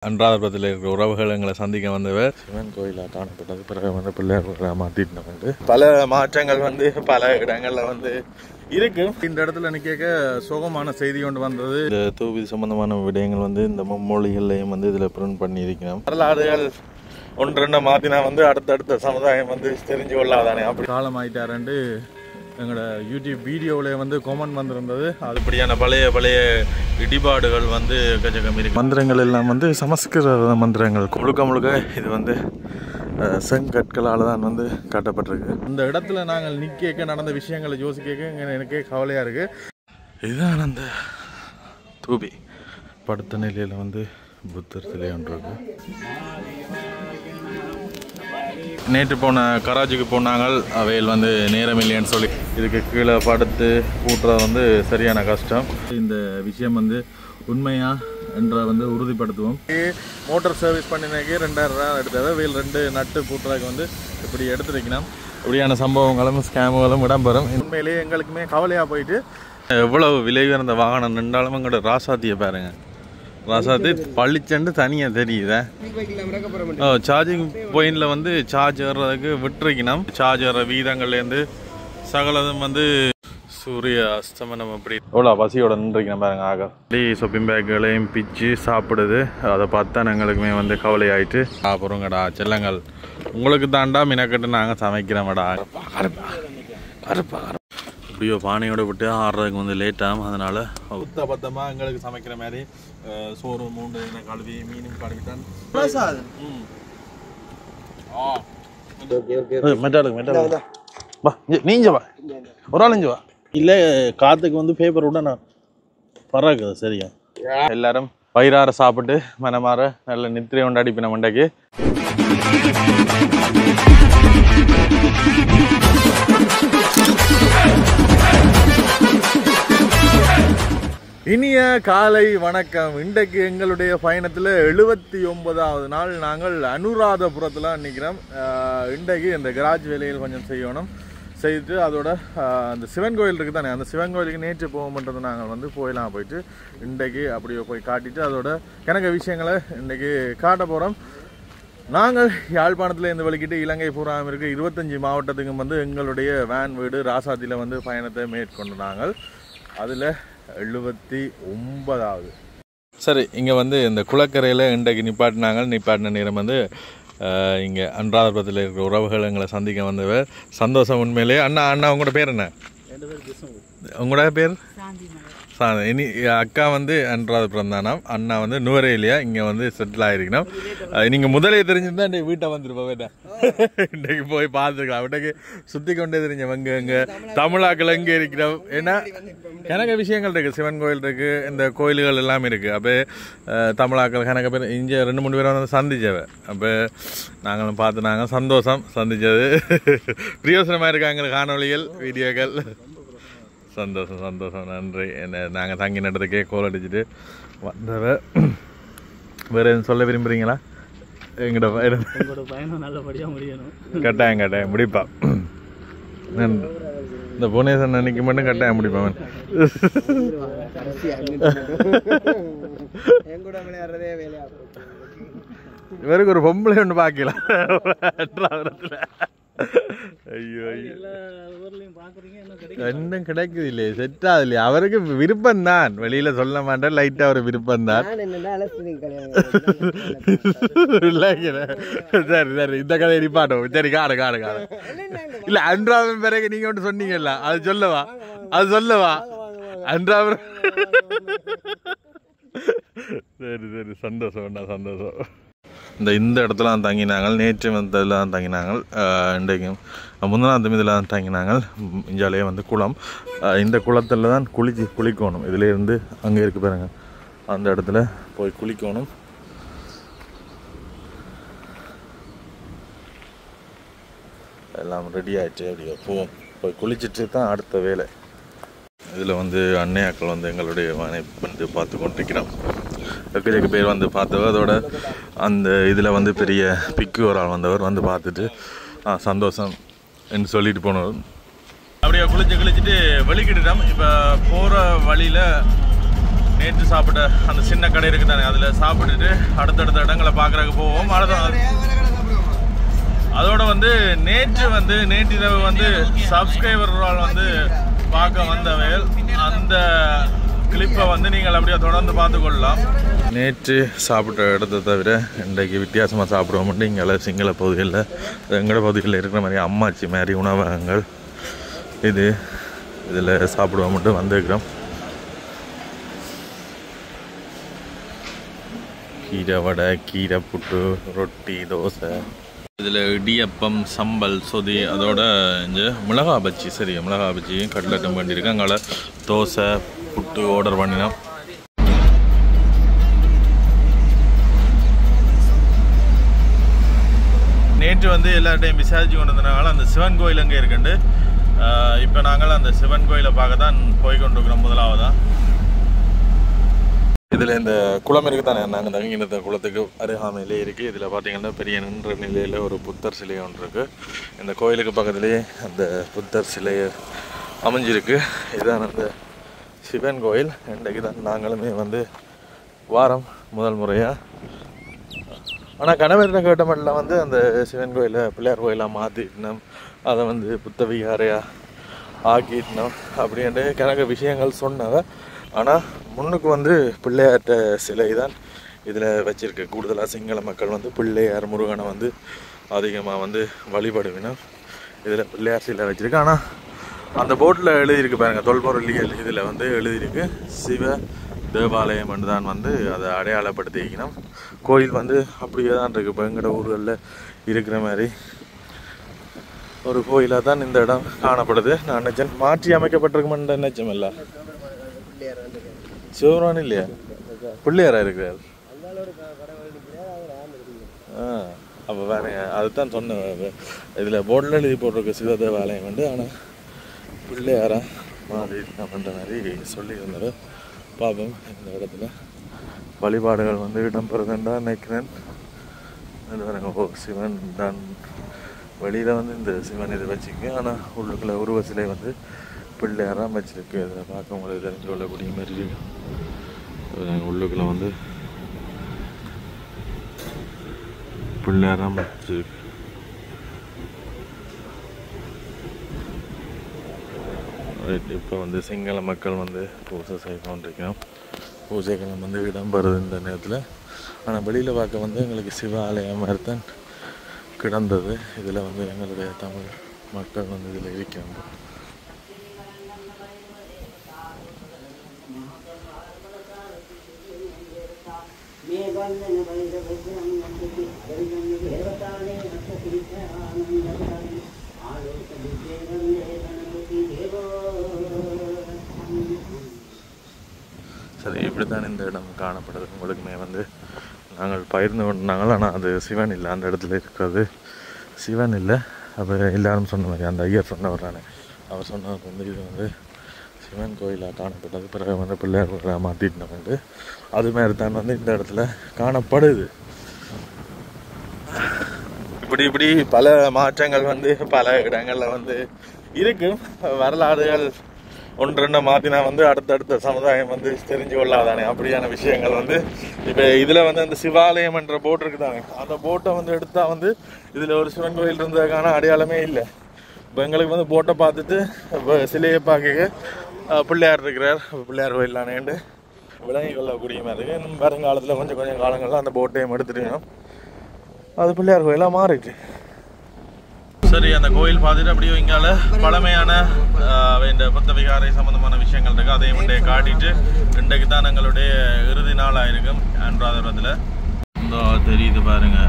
அன்றாதபுரத்தில் இருக்கிற உறவுகள் எங்களை சந்திக்க வந்தவர் சிவன் கோயிலாக காணப்பட்டது. பிறகு வந்து பிள்ளையார் மாற்றிட்டு வந்து பல மாற்றங்கள் வந்து பல இடங்களில் வந்து இருக்கு. இந்த இடத்துல நிற்க சோகமான செய்தி கொண்டு வந்தது. இந்த தூவி சம்பந்தமான விடயங்கள் வந்து இந்த மும்மொழிகள்லையும் வந்து இதில் பிரிண்ட் பண்ணி இருக்கிறோம். வரலாறுகள் ஒன்று ரெண்டை மாற்றினா வந்து அடுத்தடுத்த சமுதாயம் வந்து தெரிஞ்சு கொள்ளாதானே அப்படி காலம் ஆகிட்டாரண்டு எங்களோட யூடியூப் வீடியோவில் வந்து கமெண்ட் வந்திருந்தது. அதுபடியான பழைய இடிபாடுகள் வந்து கஜகம் இருக்கு. மந்திரங்கள் எல்லாம் வந்து சமஸ்கிருத மந்திரங்கள் முழுக்க இது வந்து செங்கற்களால் தான் வந்து காட்டப்பட்டிருக்கு. இந்த இடத்துல நாங்கள் நிற்க நடந்த விஷயங்களை யோசிக்க எனக்கே கவலையாக இருக்குது. இதுதான் அந்த தூபி படுத்த நிலையில் வந்து புத்தர் சிலை ஒன்று இருக்கு. நேற்று போன கராச்சிக்கு போனாங்க. அவையில் வந்து நேரம் இல்லைன்னு சொல்லி இதுக்கு கீழே படுத்து கூட்டுறது வந்து சரியான கஷ்டம். இந்த விஷயம் வந்து உண்மையா என்ற வந்து உறுதிப்படுத்துவோம். மோட்டார் சர்வீஸ் பண்ணினாக்கே 2000 ரூபா எடுத்தது. வெயில் 2 நட்டு கூட்டுறதுக்கு வந்து இப்படி எடுத்துருக்கணும். இப்படியான சம்பவங்களும் ஸ்கேமுகளும் இடம்பெறும். உண்மையிலேயே எங்களுக்குமே கவலையாக போயிட்டு எவ்வளவு விலை உயர்ந்த வாகனம் நின்றாலும் எங்களோட ராசாத்தியை பாருங்க. ராசாத்தி பள்ளிச்சண்டு தனியாக தெரியுதா. சார்ஜிங் பாயிண்டில் வந்து சார்ஜ் ஏறுறதுக்கு விட்டுருக்கணும். சார்ஜ் ஏற வீதங்கள்லேருந்து சகலதும் வந்து சூரிய அஸ்தமனம் அப்படி எவ்வளோ பசியோட நின்றுக்கணும் பாருங்க. ஆக ஷாப்பிங் பேக்குகளையும் பிச்சு சாப்பிடுது. அதை பார்த்தா எங்களுக்குமே வந்து கவலை ஆயிட்டு அப்புறங்கடா செல்லங்கள் உங்களுக்கு தாண்டா மினக்கட்டு நாங்கள் சமைக்கிறோம்டா. கருப்பா இப்படியோ பானையோட விட்டு ஆடுறதுக்கு வந்து லேட் ஆகும். அதனால பத்தமாக எங்களுக்கு சமைக்கிற மாதிரி சோறு 3 கழுவி மீனும் கழுவிட்டான். வா நீஞ்ச வா ஒரு ஆள் வா. இல்லை காற்றுக்கு வந்து பேப்பர் விட நான் பறக்குது. சரியா எல்லாரும் வயிறார சாப்பிட்டு மனமாற நல்ல நித்திரை கொண்டு அடிப்பின மண்டைக்கு. இனிய காலை வணக்கம். இன்றைக்கு எங்களுடைய பயணத்தில் 79வது நாள். நாங்கள் அனுராதபுரத்தில் நிற்கிறோம். இன்றைக்கு இந்த கராஜ் வேலையில் கொஞ்சம் செய்துட்டு அதோட அந்த சிவன் கோயில் இருக்குது தானே, அந்த சிவன் கோயிலுக்கு நேற்று போகும்போது நாங்கள் வந்து போயிடலாம். போயிட்டு இன்றைக்கு அப்படியே போய் காட்டிட்டு அதோட கணக்க விஷயங்களை இன்றைக்கு காட்ட போகிறோம். நாங்கள் யாழ்ப்பாணத்தில் இருந்து வலிக்கிட்டு இலங்கை பூராவும் இருக்குது 25 மாவட்டத்துக்கும் வந்து எங்களுடைய வேன் வீடு ராசாத்தியில் வந்து பயணத்தை மேற்கொண்டு நாங்கள் அதில் 79வது. சரி, இங்கே வந்து இந்த குளக்கரையில் இன்றைக்கு நிப்பாட்டின நேரம் வந்து இங்கே அன்றாதபுரத்தில் இருக்கிற உறவுகள் எங்களை சந்திக்க வந்தவர் சந்தோஷம். உண்மையிலேயே அண்ணா உங்களோட பேர் என்ன? உங்களோட பேர் இனி அக்கா வந்து அன்றாதபுரம் தானா, அண்ணா வந்து நுவரேலியா இங்கே வந்து செட்டில் ஆகிருக்கணும். நீங்கள் முதலே தெரிஞ்சிருந்தா இன்றைக்கு வீட்டை வந்துருப்போம். வேண்டாம் இன்றைக்கு போய் பார்த்துக்கலாம். இன்றைக்கு சுற்றி கொண்டே தெரிஞ்சவங்க இங்கே தமிழாக்கள் எங்கே இருக்கிறோம். ஏன்னா கணக்க விஷயங்கள் இருக்குது. சிவன் கோயில் இருக்குது, இந்த கோயில்கள் எல்லாம் இருக்குது. அப்போ தமிழாக்கள் கணக்க பேர் இங்கே 2-3 பேரை வந்து சந்திச்சவை. அப்போ நாங்களும் பார்த்து நாங்கள் சந்தோஷம் சந்தித்தது. பிரயோசனமாக இருக்குது எங்களுக்கு காணொலிகள் வீடியோக்கள். சந்தோஷம் நன்றி. நாங்கள் தங்கி நடத்துக்கே கோல் அடிச்சுட்டு வந்தவ. வேறு எதுவும் சொல்ல விரும்புகிறீங்களா? எங்களோட பயணம் நல்லபடியாக முடியணும். கட்டாயம் முடிப்பா. இந்த புவனேஸ்வரன் அன்னைக்கு மட்டும் கட்டாயம் முடிப்பான். இவருக்கு ஒரு பொம்பளை ஒன்று பார்க்கலாம். ஐயோ இன்னும் கிடைக்குது இல்லையே, செட் ஆகுது இல்லையா. அவருக்கு விருப்பம் தான், வெளியில சொல்ல மாட்டேன். லைட்டா ஒரு விருப்பம் தான். சரி இந்த கதை நிப்பாட்டும். சரி காடு இல்ல அன்றாவரம் பிறகு நீங்க ஒன்று சொன்னீங்கல்ல, அது சொல்லவா அன்றாவரம். சரி சந்தோஷம். இந்த இடத்துல தான் தங்கினாங்க. நேற்று வந்ததில் தான் தங்கினாங்க. இன்றைக்கும் முந்தினாந்தம் இதில் தான் தங்கினாங்க. இஞ்சாலேயே வந்து குளம். இந்த குளத்தில் தான் குளிக்கணும். இதிலேருந்து அங்கே இருக்கு பாருங்க, அந்த இடத்துல போய் குளிக்கணும். எல்லாம் ரெடி ஆகிடுச்சு. அப்படியே போய் குளிச்சுட்டு தான் அடுத்த வேலை. இதில் வந்து அன்னையாக்கள் வந்து எங்களுடைய வந்து பார்த்து கொண்டிருக்கிறோம். எக்கச்சக்க பேர் வந்து பார்த்தவர். அதோட அந்த இதில் வந்து பெரிய பிக்கு ஒரு ஆள் வந்தவர் வந்து பார்த்துட்டு சந்தோஷம் என்று சொல்லிட்டு போனவர். அப்படியே குளிச்சுட்டு வெளிக்கிட்டுட்டோம். இப்போ போகிற வழியில் நேற்று சாப்பிட்ட அந்த சின்ன கடை இருக்குது தானே, அதில் சாப்பிட்டுட்டு அடுத்தடுத்த இடங்களை பார்க்குறதுக்கு போவோம். அதோட வந்து நேற்றிரவு வந்து சப்ஸ்கிரைபர்களால் வந்து பார்க்க வந்தவைகள் அந்த கிளிப்பை வந்து நீங்கள் அப்படியே தொடர்ந்து பார்த்துக்கொள்ளலாம். நேற்று சாப்பிட்ட இடத்த தவிர இன்றைக்கு வித்தியாசமாக சாப்பிடுவோம். இங்கே சிங்கள பகுதிகளில் எங்களோட பகுதிகளில் இருக்கிற மாதிரி அம்மாச்சி மாதிரி உணவகங்கள் இதில் சாப்பிடுவோம் மட்டும் வந்துருக்கிறோம். கீரை வடை, கீரை புட்டு, ரொட்டி, தோசை, இதில் இடியப்பம், சம்பல், சொதி, அதோட இங்கே மிளகா பஜ்ஜி, சரி மிளகா பஜ்ஜியும் கட்லட்டும் பண்ணியிருக்கேன். அங்கே தோசை புட்டு ஆர்டர் பண்ணினோம். நேற்று வந்து எல்லார்ட்டையும் விசாரிச்சு கொண்டு வந்தனால அந்த சிவன் கோயில் அங்கே இருக்குண்டு இப்போ நாங்கள் அந்த சிவன் கோயிலை பார்க்க தான் போய்கொண்டிருக்கிறோம். முதலாவதான் இதில் இந்த குளம் இருக்குது தானே, நாங்கள் தங்கின குளத்துக்கு அருகாமையிலே இருக்குது. இதில் பார்த்தீங்கன்னா பெரிய நின்ற நிலையில் ஒரு புத்தர் சிலை ஒன்று இருக்குது. இந்த கோயிலுக்கு பக்கத்துலேயே அந்த புத்தர் சிலை அமைஞ்சிருக்கு. இதுதான் அந்த சிவன் கோயில். இன்றைக்கு தான் நாங்களுமே வந்து வாரம் முதல் முறையாக. ஆனால் கணவர்கிட்ட கேட்ட மட்டும் வந்து அந்த சிவன் கோயிலை பிள்ளையார் கோயிலாக மாற்றிட்டோம், அதை வந்து புத்த விகாரையாக ஆக்கிட்டோம் அப்படின்ட்டு கணக்கு விஷயங்கள் சொன்னவ. ஆனால் முன்னுக்கு வந்து பிள்ளையார்ட்ட சிலை தான் இதில் வச்சுருக்கு. கூடுதலாக சிங்கள மக்கள் வந்து பிள்ளையார் முருகனை வந்து அதிகமாக வந்து வழிபடுவினா இதில் பிள்ளையார் சிலை வச்சுருக்கு. ஆனால் அந்த போட்டில் எழுதியிருக்கு பாருங்கள், தொல்பொருளியல் இதில் வந்து எழுதியிருக்கு சிவ தேவாலயம் என்று தான் வந்து அதை அடையாளப்படுத்திக்கணும். கோயில் வந்து அப்படியே தான் இருக்குது. இப்போ எங்களோட ஊர்களில் இருக்கிற மாதிரி ஒரு கோயிலாக தான் இந்த இடம் காணப்படுது. நான் நினச்சேன் மாற்றி அமைக்கப்பட்டிருக்குமென்ற நினைச்சம் இல்லை. சிவரான் இல்லையா, பிள்ளையாரா இருக்கிறார். அப்போ வேறங்க, அதுதான் சொன்னேன். இதில் போர்டில் எழுதி போட்டிருக்கு சிவ தேவாலயம் வந்து, ஆனால் பிள்ளையாரா மாதிரி அப்படின்ற மாதிரி சொல்லியிருந்தார். பாப்போம் இந்த இடத்துல வழிபாடுகள் வந்து இடம்பெறுதுன்னு தான் நினைக்கிறேன். இது வேறங்க, ஓ சிவன் தான் வெளியில் வந்து இந்த சிவன் இதை வச்சுருக்கு. ஆனால் உள்ளுக்குள்ள உருவ சிலை வந்து பிள்ளையாராக வச்சிருக்கு. அதில் பார்க்க உங்களுக்கு தெரிஞ்சு கொள்ளக்கூடிய மாதிரி இருக்கு. உள்ளுக்குள்ள வந்து பிள்ளையாராக வச்சிருக்கு. இப்போ வந்து சிங்கள மக்கள் வந்து பூஜை செய்ய கொண்டிருக்கிறோம். பூஜைகள் வந்து இடம்பெறுது இந்த நேரத்தில். ஆனால் வெளியில் பார்க்க வந்து எங்களுக்கு சிவாலயம் மாதிரி தான் கிடந்தது. இதில் வந்து எங்களுடைய தமிழ் மக்கள் வந்து இதில் இருக்கிறாங்க. சரி, இப்படி தான் இந்த இடம் காணப்படுது. உங்களுக்குமே வந்து நாங்கள் பகிர்ந்து கொண்டாங்கள். ஆனால் அது சிவன் இல்லை, அந்த இடத்துல இருக்கிறது சிவன் இல்லை. அப்போ எல்லாரும் சொன்ன மாதிரி அந்த ஐயர் சொன்னவர் தானே, அவர் சொன்னவர் வந்து இது வந்து சிவன் கோயிலாக காணப்பட்டது. பிறகு வந்து பிள்ளையார் கோயிலாக மாற்றிட்டு வந்து அது மாதிரி தான் வந்து இந்த இடத்துல காணப்படுது. இப்படி பல மாற்றங்கள் வந்து பல இடங்களில் வந்து இருக்கும். வரலாறுகள் ஒன்றெண்ண மாற்றினா வந்து அடுத்தடுத்த சமுதாயம் வந்து தெரிஞ்சு கொள்ளாதானே, அப்படியான விஷயங்கள் வந்து இப்போ இதில் வந்து அந்த சிவாலயம் என்ற போட் இருக்குதானே, அந்த போட்டை வந்து எடுத்தால் வந்து இதில் ஒரு சிவன் கோயில் இருந்ததுக்கான அடையாளமே இல்லை. இப்போ எங்களுக்கு வந்து போட்டை பார்த்துட்டு இப்போ சிலையை பார்க்க பிள்ளையார் இருக்கிறார், பிள்ளையார் கோயிலானேண்டு விளங்கி கொள்ளக்கூடிய மாதிரி இருக்குது. இன்னும் வருங்காலத்தில் கொஞ்சம் காலங்களில் அந்த போட்டையும் எடுத்துட்டோம், அது பிள்ளையார் கோயிலாக மாறிட்டு. சரி, அந்த கோயில் பார்த்துட்டு அப்படியே இங்கால பழமையான இந்த புத்த விகாரை சம்பந்தமான விஷயங்கள் இருக்குது, அதையும் முன்னைய காட்டிட்டு இன்றைக்கு தான் எங்களுடைய இறுதி நாள் ஆயிருக்கும் அனுராதபுரத்தில். இந்த தெரியுது பாருங்க,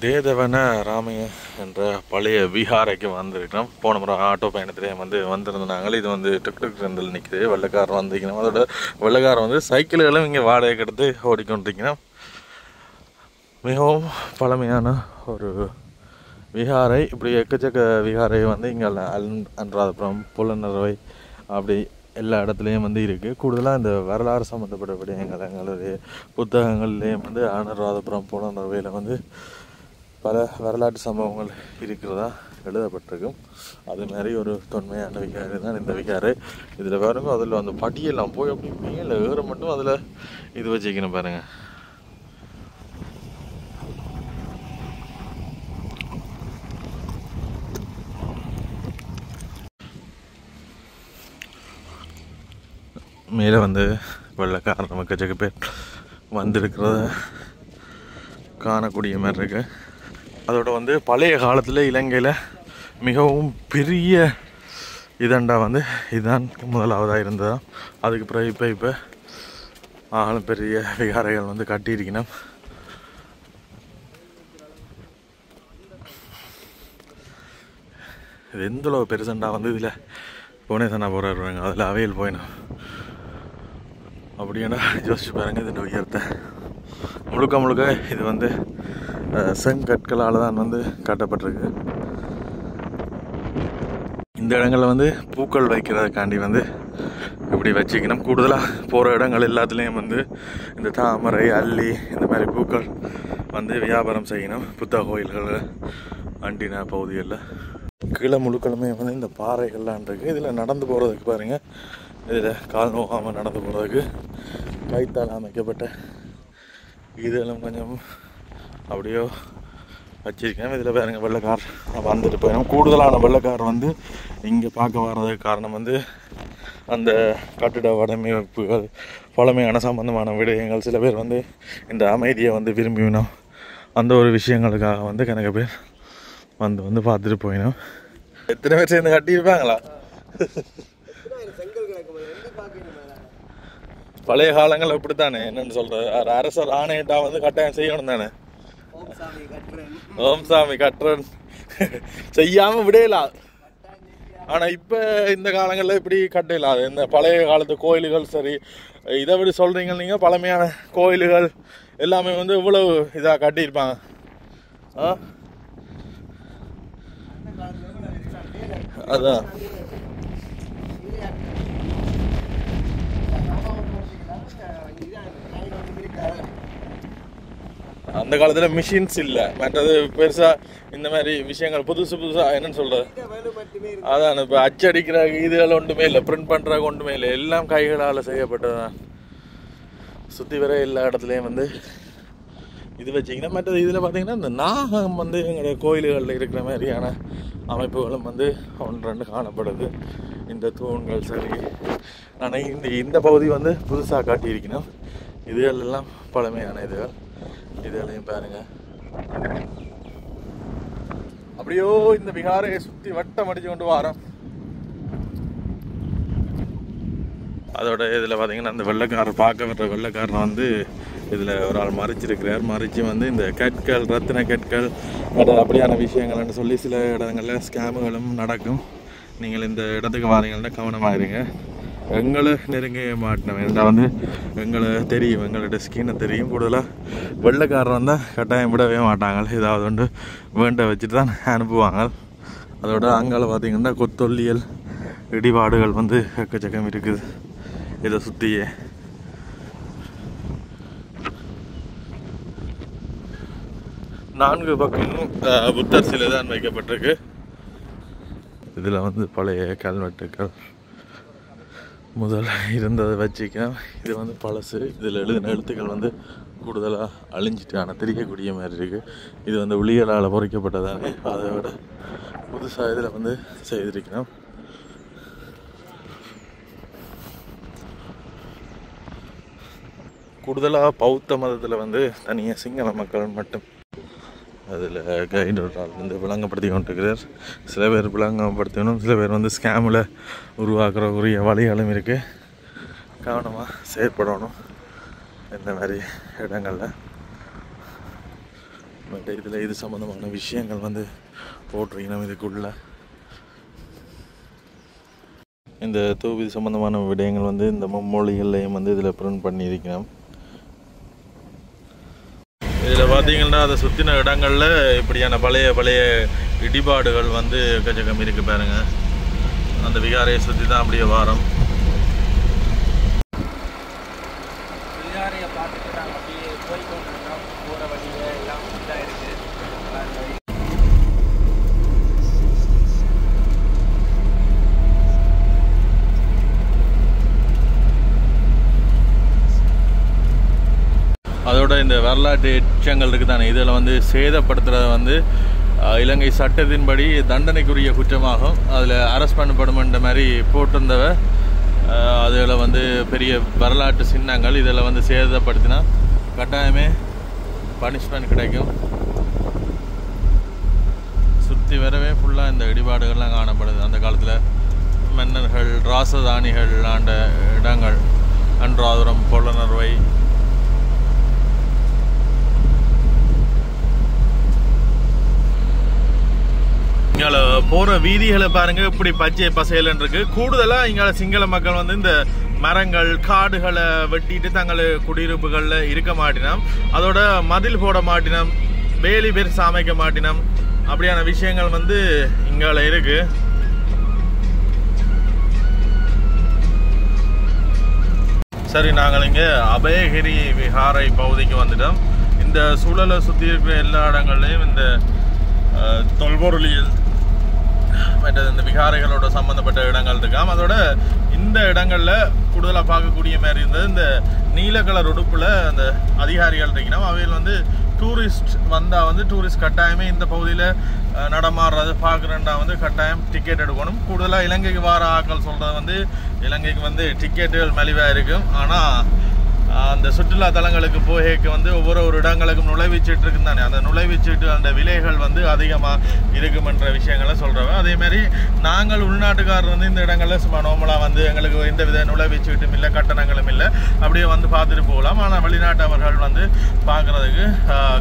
தேதவன ராமைய என்ற பழைய விஹாரைக்கு வந்திருக்கிறோம். போன முறை ஆட்டோ பயணத்திலே வந்து வந்திருந்தாங்க. இது வந்து டுக் ரெண்டில் நிற்குது. வெள்ளைக்காரர் வந்திருக்கணும். அதோட வெள்ளைக்காரர் வந்து சைக்கிள்களும் இங்கே வாடகைக்கு எடுத்து ஓடிக்கொண்டிருக்கணும். மிகவும் பழமையான ஒரு விஹாரை. இப்படி எக்கச்சக்க விஹாரை வந்து இங்கே அனுராதபுரம், புலனறுவை அப்படி எல்லா இடத்துலையும் வந்து இருக்குது. கூடுதலாக இந்த வரலாறு சம்மந்தப்பட்ட எங்களுடைய புத்தகங்கள்லேயும் வந்து அனுராதபுரம், புலனறுவையில் வந்து பல வரலாற்று சம்பவங்கள் இருக்கிறதா எழுதப்பட்டிருக்கும். அது மாதிரி ஒரு தொன்மையான விகாரை தான் இந்த விகாரை. இதில் பாருங்க, அதில் அந்த படியெல்லாம் போய் அப்படி மேலே ஏற மட்டும் அதில் இது வச்சுக்கணும் பாருங்கள். மேலே வந்து வெள்ளைக்காரன் மக்கச்சக்க பேர் வந்திருக்கிறத காணக்கூடிய மாதிரி இருக்கு. அதோட வந்து பழைய காலத்தில் இலங்கையில் மிகவும் பெரிய இதண்டா வந்து இதுதான் முதலாவதாக இருந்ததா. அதுக்கு பிறகு இப்போ ஆளும் பெரிய விகாரைகள் வந்து கட்டியிருக்கணும். இது எந்தளவு பெருசண்டா வந்து இதில் புவனேசனா போகிறாருவாங்க, அதில் அவையில் போயிடும் அப்படின்னா யோசிச்சு பாருங்க. இது உயரத்தை முழுக்க இது வந்து செங்கற்களால் தான் வந்து கட்டப்பட்டிருக்கு. இந்த இடங்களில் வந்து பூக்கள் வைக்கிறதுக்காண்டி வந்து இப்படி வச்சுக்கணும். கூடுதலாக போகிற இடங்கள் எல்லாத்துலேயும் வந்து இந்த தாமரை, அல்லி இந்த மாதிரி பூக்கள் வந்து வியாபாரம் செய்யணும். புத்தக கோயில்கள், அண்டினா பகுதிகளில் கீழே முழுக்களுமே வந்து இந்த பாறைகள்லாம் இருக்குது. இதில் நடந்து போகிறதுக்கு பாருங்கள், இதில் கால் நோகாமல் நடந்து போகிறதுக்கு கைத்தால் அமைக்கப்பட்ட இதெல்லாம் கொஞ்சம் அப்படியோ வச்சிருக்கேன். இதில் பாருங்க வெள்ளைக்கார் வந்துட்டு போயிடும். கூடுதலான வெள்ளைக்கார் வந்து இங்கே பார்க்க வர்றதுக்கு காரணம் வந்து அந்த கட்டிட வடிவமைப்புகள், பழமையான சம்பந்தமான விடயங்கள். சில பேர் வந்து இந்த அமைதியை வந்து விரும்பினோம், அந்த ஒரு விஷயங்களுக்காக வந்து கணக்கு பேர் வந்து பார்த்துட்டு போயிடும். எத்தனை பேர் சேர்ந்து கட்டியிருப்பாங்களா? பழைய காலங்கள் அப்படித்தானே, என்னன்னு சொல்றது, அரசர் ஆணையிட்டா வந்து கட்டாயம் செய்யணும் தானே. ஓம் சாமி கட்டுறன் செய்யாம விடையலாம். ஆனா இப்ப இந்த காலங்கள்ல இப்படி கட்டலாம். இந்த பழைய காலத்து கோயில்கள் சரி, இதை விட சொல்றீங்க நீங்க, பழமையான கோயில்கள் எல்லாமே வந்து இவ்வளவு இதா கட்டியிருப்பாங்க. அதான் அந்த காலத்துல மிஷின்ஸ் இல்ல, மற்றது பெருசா இந்த மாதிரி விஷயங்கள் புதுசா என்னன்னு சொல்றது, அதான் இப்ப அச்சடிக்கிற இதுகள் ஒன்றுமே இல்லை, பிரிண்ட் பண்ற ஒன்றுமே இல்லை, எல்லாம் கைகளால் செய்யப்பட்டதுதான். சுத்தி வர எல்லா இடத்துலயும் வந்து இது வச்சிங்கன்னா. மற்றது இதில் பார்த்தீங்கன்னா இந்த நாகம் வந்து எங்களுடைய கோயில்களில் இருக்கிற மாதிரியான அமைப்புகளும் வந்து ஒன்று ரெண்டு காணப்படுது. இந்த தூண்கள் சரி, ஆனால் இந்த பகுதி வந்து புதுசாக காட்டியிருக்கணும். இதுகள் எல்லாம் பழமையான இதுகள். இதுகளையும் பாருங்க. அப்படியோ இந்த விகாரையை சுற்றி வட்டம் அடிச்சு கொண்டு வரோம். அதோட இதில் பார்த்தீங்கன்னா அந்த வெள்ளைக்காரர் பார்க்க வர்ற வெள்ளைக்காரன் வந்து இதில் ஒரு ஆள் மறைச்சிருக்கிறார். மறைச்சி வந்து இந்த கற்கள், ரத்தின கற்கள், அப்படியான விஷயங்கள்னு சொல்லி சில இடங்களில் ஸ்கேமுகளும் நடக்கும். நீங்கள் இந்த இடத்துக்கு வாரீங்கன்னா கவனமாயிருங்க. எங்களை நெருங்க மாட்டினோம். ஏன்னா வந்து எங்களை தெரியும், எங்களோட ஸ்கின்னை தெரியும். கூடுதலாக வெள்ளைக்காரர் வந்தால் கட்டாயம் விடவே மாட்டாங்க, ஏதாவது ஒன்று வேண்ட வச்சுட்டு தான் அனுப்புவாங்க. அதோட அங்கால பார்த்தீங்கன்னா கொத்தொல்லியல் இடிபாடுகள் வந்து எக்கச்சக்கம் இருக்குது இதை சுற்றியே. நான்கு பக்கமும் புத்தர் சிலை தான் வைக்கப்பட்டிருக்கு. இதில் வந்து பழைய கல்வெட்டுக்கள் முதல் இருந்ததை வச்சுக்கலாம். இது வந்து பழசு. இதில் எழுதின எழுத்துக்கள் வந்து கூடுதலாக அழிஞ்சிட்டு ஆனால் தெரியக்கூடிய மாதிரி இருக்குது. இது வந்து ஒளியலால் பொறிக்கப்பட்டதானே, அதை விட புதுசாக இதில் வந்து செய்திருக்கிறோம். கூடுதலாக பௌத்த மதத்தில் வந்து தனியாக சிங்கள மக்கள் மட்டும் அதில் கைடோட்டால் வந்து விளங்கப்படுத்தி கொண்டிருக்கிறார். சில பேர் விளங்கப்படுத்தணும், சில பேர் வந்து ஸ்கேமில் உருவாக்குற உரிய வழிகளும் இருக்குது. கவனமாக செயற்படணும் இந்த மாதிரி இடங்களில். பட் இதில் இது சம்மந்தமான விஷயங்கள் வந்து போட்டிருக்கணும். இதுக்குள்ள இந்த தூவி சம்மந்தமான விடயங்கள் வந்து இந்த மும்மொழிகள்லையும் வந்து இதில் பிரிண்ட் பண்ணியிருக்கணும். இதில் பார்த்தீங்கன்னா அதை சுற்றின இடங்களில் இப்படியான பழைய இடிபாடுகள் வந்து எக்கச்சக்கம் இருக்குது பாருங்க. அந்த விகாரையை சுற்றி தான் அப்படியே வாரம். விகாரையை பார்த்துட்டு நாங்கள் அப்படியே போய்கொண்டிருக்கோம். போகிற வழியில் எல்லாம் இதாக இருக்குது. அதோட இந்த வரலாற்று எச்சங்கள் இருக்குது தானே, இதில் வந்து சேதப்படுத்துறத வந்து இலங்கை சட்டத்தின்படி தண்டனைக்குரிய குற்றமாகும். அதில் அரெஸ்ட் பண்ணப்படுமென்ற மாதிரி போட்டிருந்தவ. அதில் வந்து பெரிய வரலாற்று சின்னங்கள், இதில் வந்து சேதப்படுத்தினா கட்டாயமே பனிஷ்மெண்ட் கிடைக்கும். சுற்றி வரவே ஃபுல்லாக இந்த இடிபாடுகள்லாம் காணப்படுது. அந்த காலத்தில் மன்னர்கள் ராசதானிகள் ஆண்ட இடங்கள். அன்றாதுரம், பொலனர்வை, இங்கே போகிற வீதிகளை பாருங்கள் இப்படி பச்சை பசையலன்னு இருக்குது. கூடுதலாக இங்கே சிங்கள மக்கள் வந்து இந்த மரங்கள் காடுகளை வெட்டிட்டு தங்கள் குடியிருப்புகளில் இருக்க மாட்டினோம். அதோட மதில் போட மாட்டினோம், வேலி பேர் சமைக்க மாட்டினோம். அப்படியான விஷயங்கள் வந்து இங்கால இருக்கு. சரி, நாங்கள் இங்கே அபயகிரி விஹாரை பகுதிக்கு வந்துட்டோம். இந்த சூழலை சுற்றி இருக்கிற எல்லா இடங்கள்லையும் இந்த தொல்பொருளியல் மற்றது இந்த விகாரைகளோட சம்மந்தப்பட்ட இடங்கள் இருக்காம். அதோட இந்த இடங்களில் கூடுதலாக பார்க்கக்கூடிய மாதிரி இருந்தது இந்த நீல கலர் உடுப்பில் அந்த அதிகாரிகள் இருக்கணும். அவையில் வந்து டூரிஸ்ட் வந்தால் வந்து டூரிஸ்ட் கட்டாயமே இந்த பகுதியில் நடமாடுறது பார்க்குறேன்டா வந்து கட்டாயம் டிக்கெட் எடுக்கணும். கூடுதலாக இலங்கைக்கு வார ஆக்கள் சொல்கிறது வந்து இலங்கைக்கு வந்து டிக்கெட்டுகள் மலிவாக இருக்கும். ஆனால் அந்த சுற்றுலா தலங்களுக்கு போகைக்கு வந்து ஒவ்வொரு இடங்களுக்கும் நுழைவுச்சீட்டு இருக்குன்னு தானே, அந்த நுழைவுச்சீட்டு அந்த விலைகள் வந்து அதிகமாக இருக்குமென்ற விஷயங்களை சொல்கிறவங்க. அதேமாதிரி நாங்கள் உள்நாட்டுக்காரர் வந்து இந்த இடங்களில் சும்மா நார்மலாக வந்து எங்களுக்கு எந்த வித நுழைவுச்சீட்டும் இல்லை, கட்டணங்களும் இல்லை, அப்படியே வந்து பார்த்துட்டு போகலாம். ஆனால் வெளிநாட்டவர்கள் வந்து பார்க்குறதுக்கு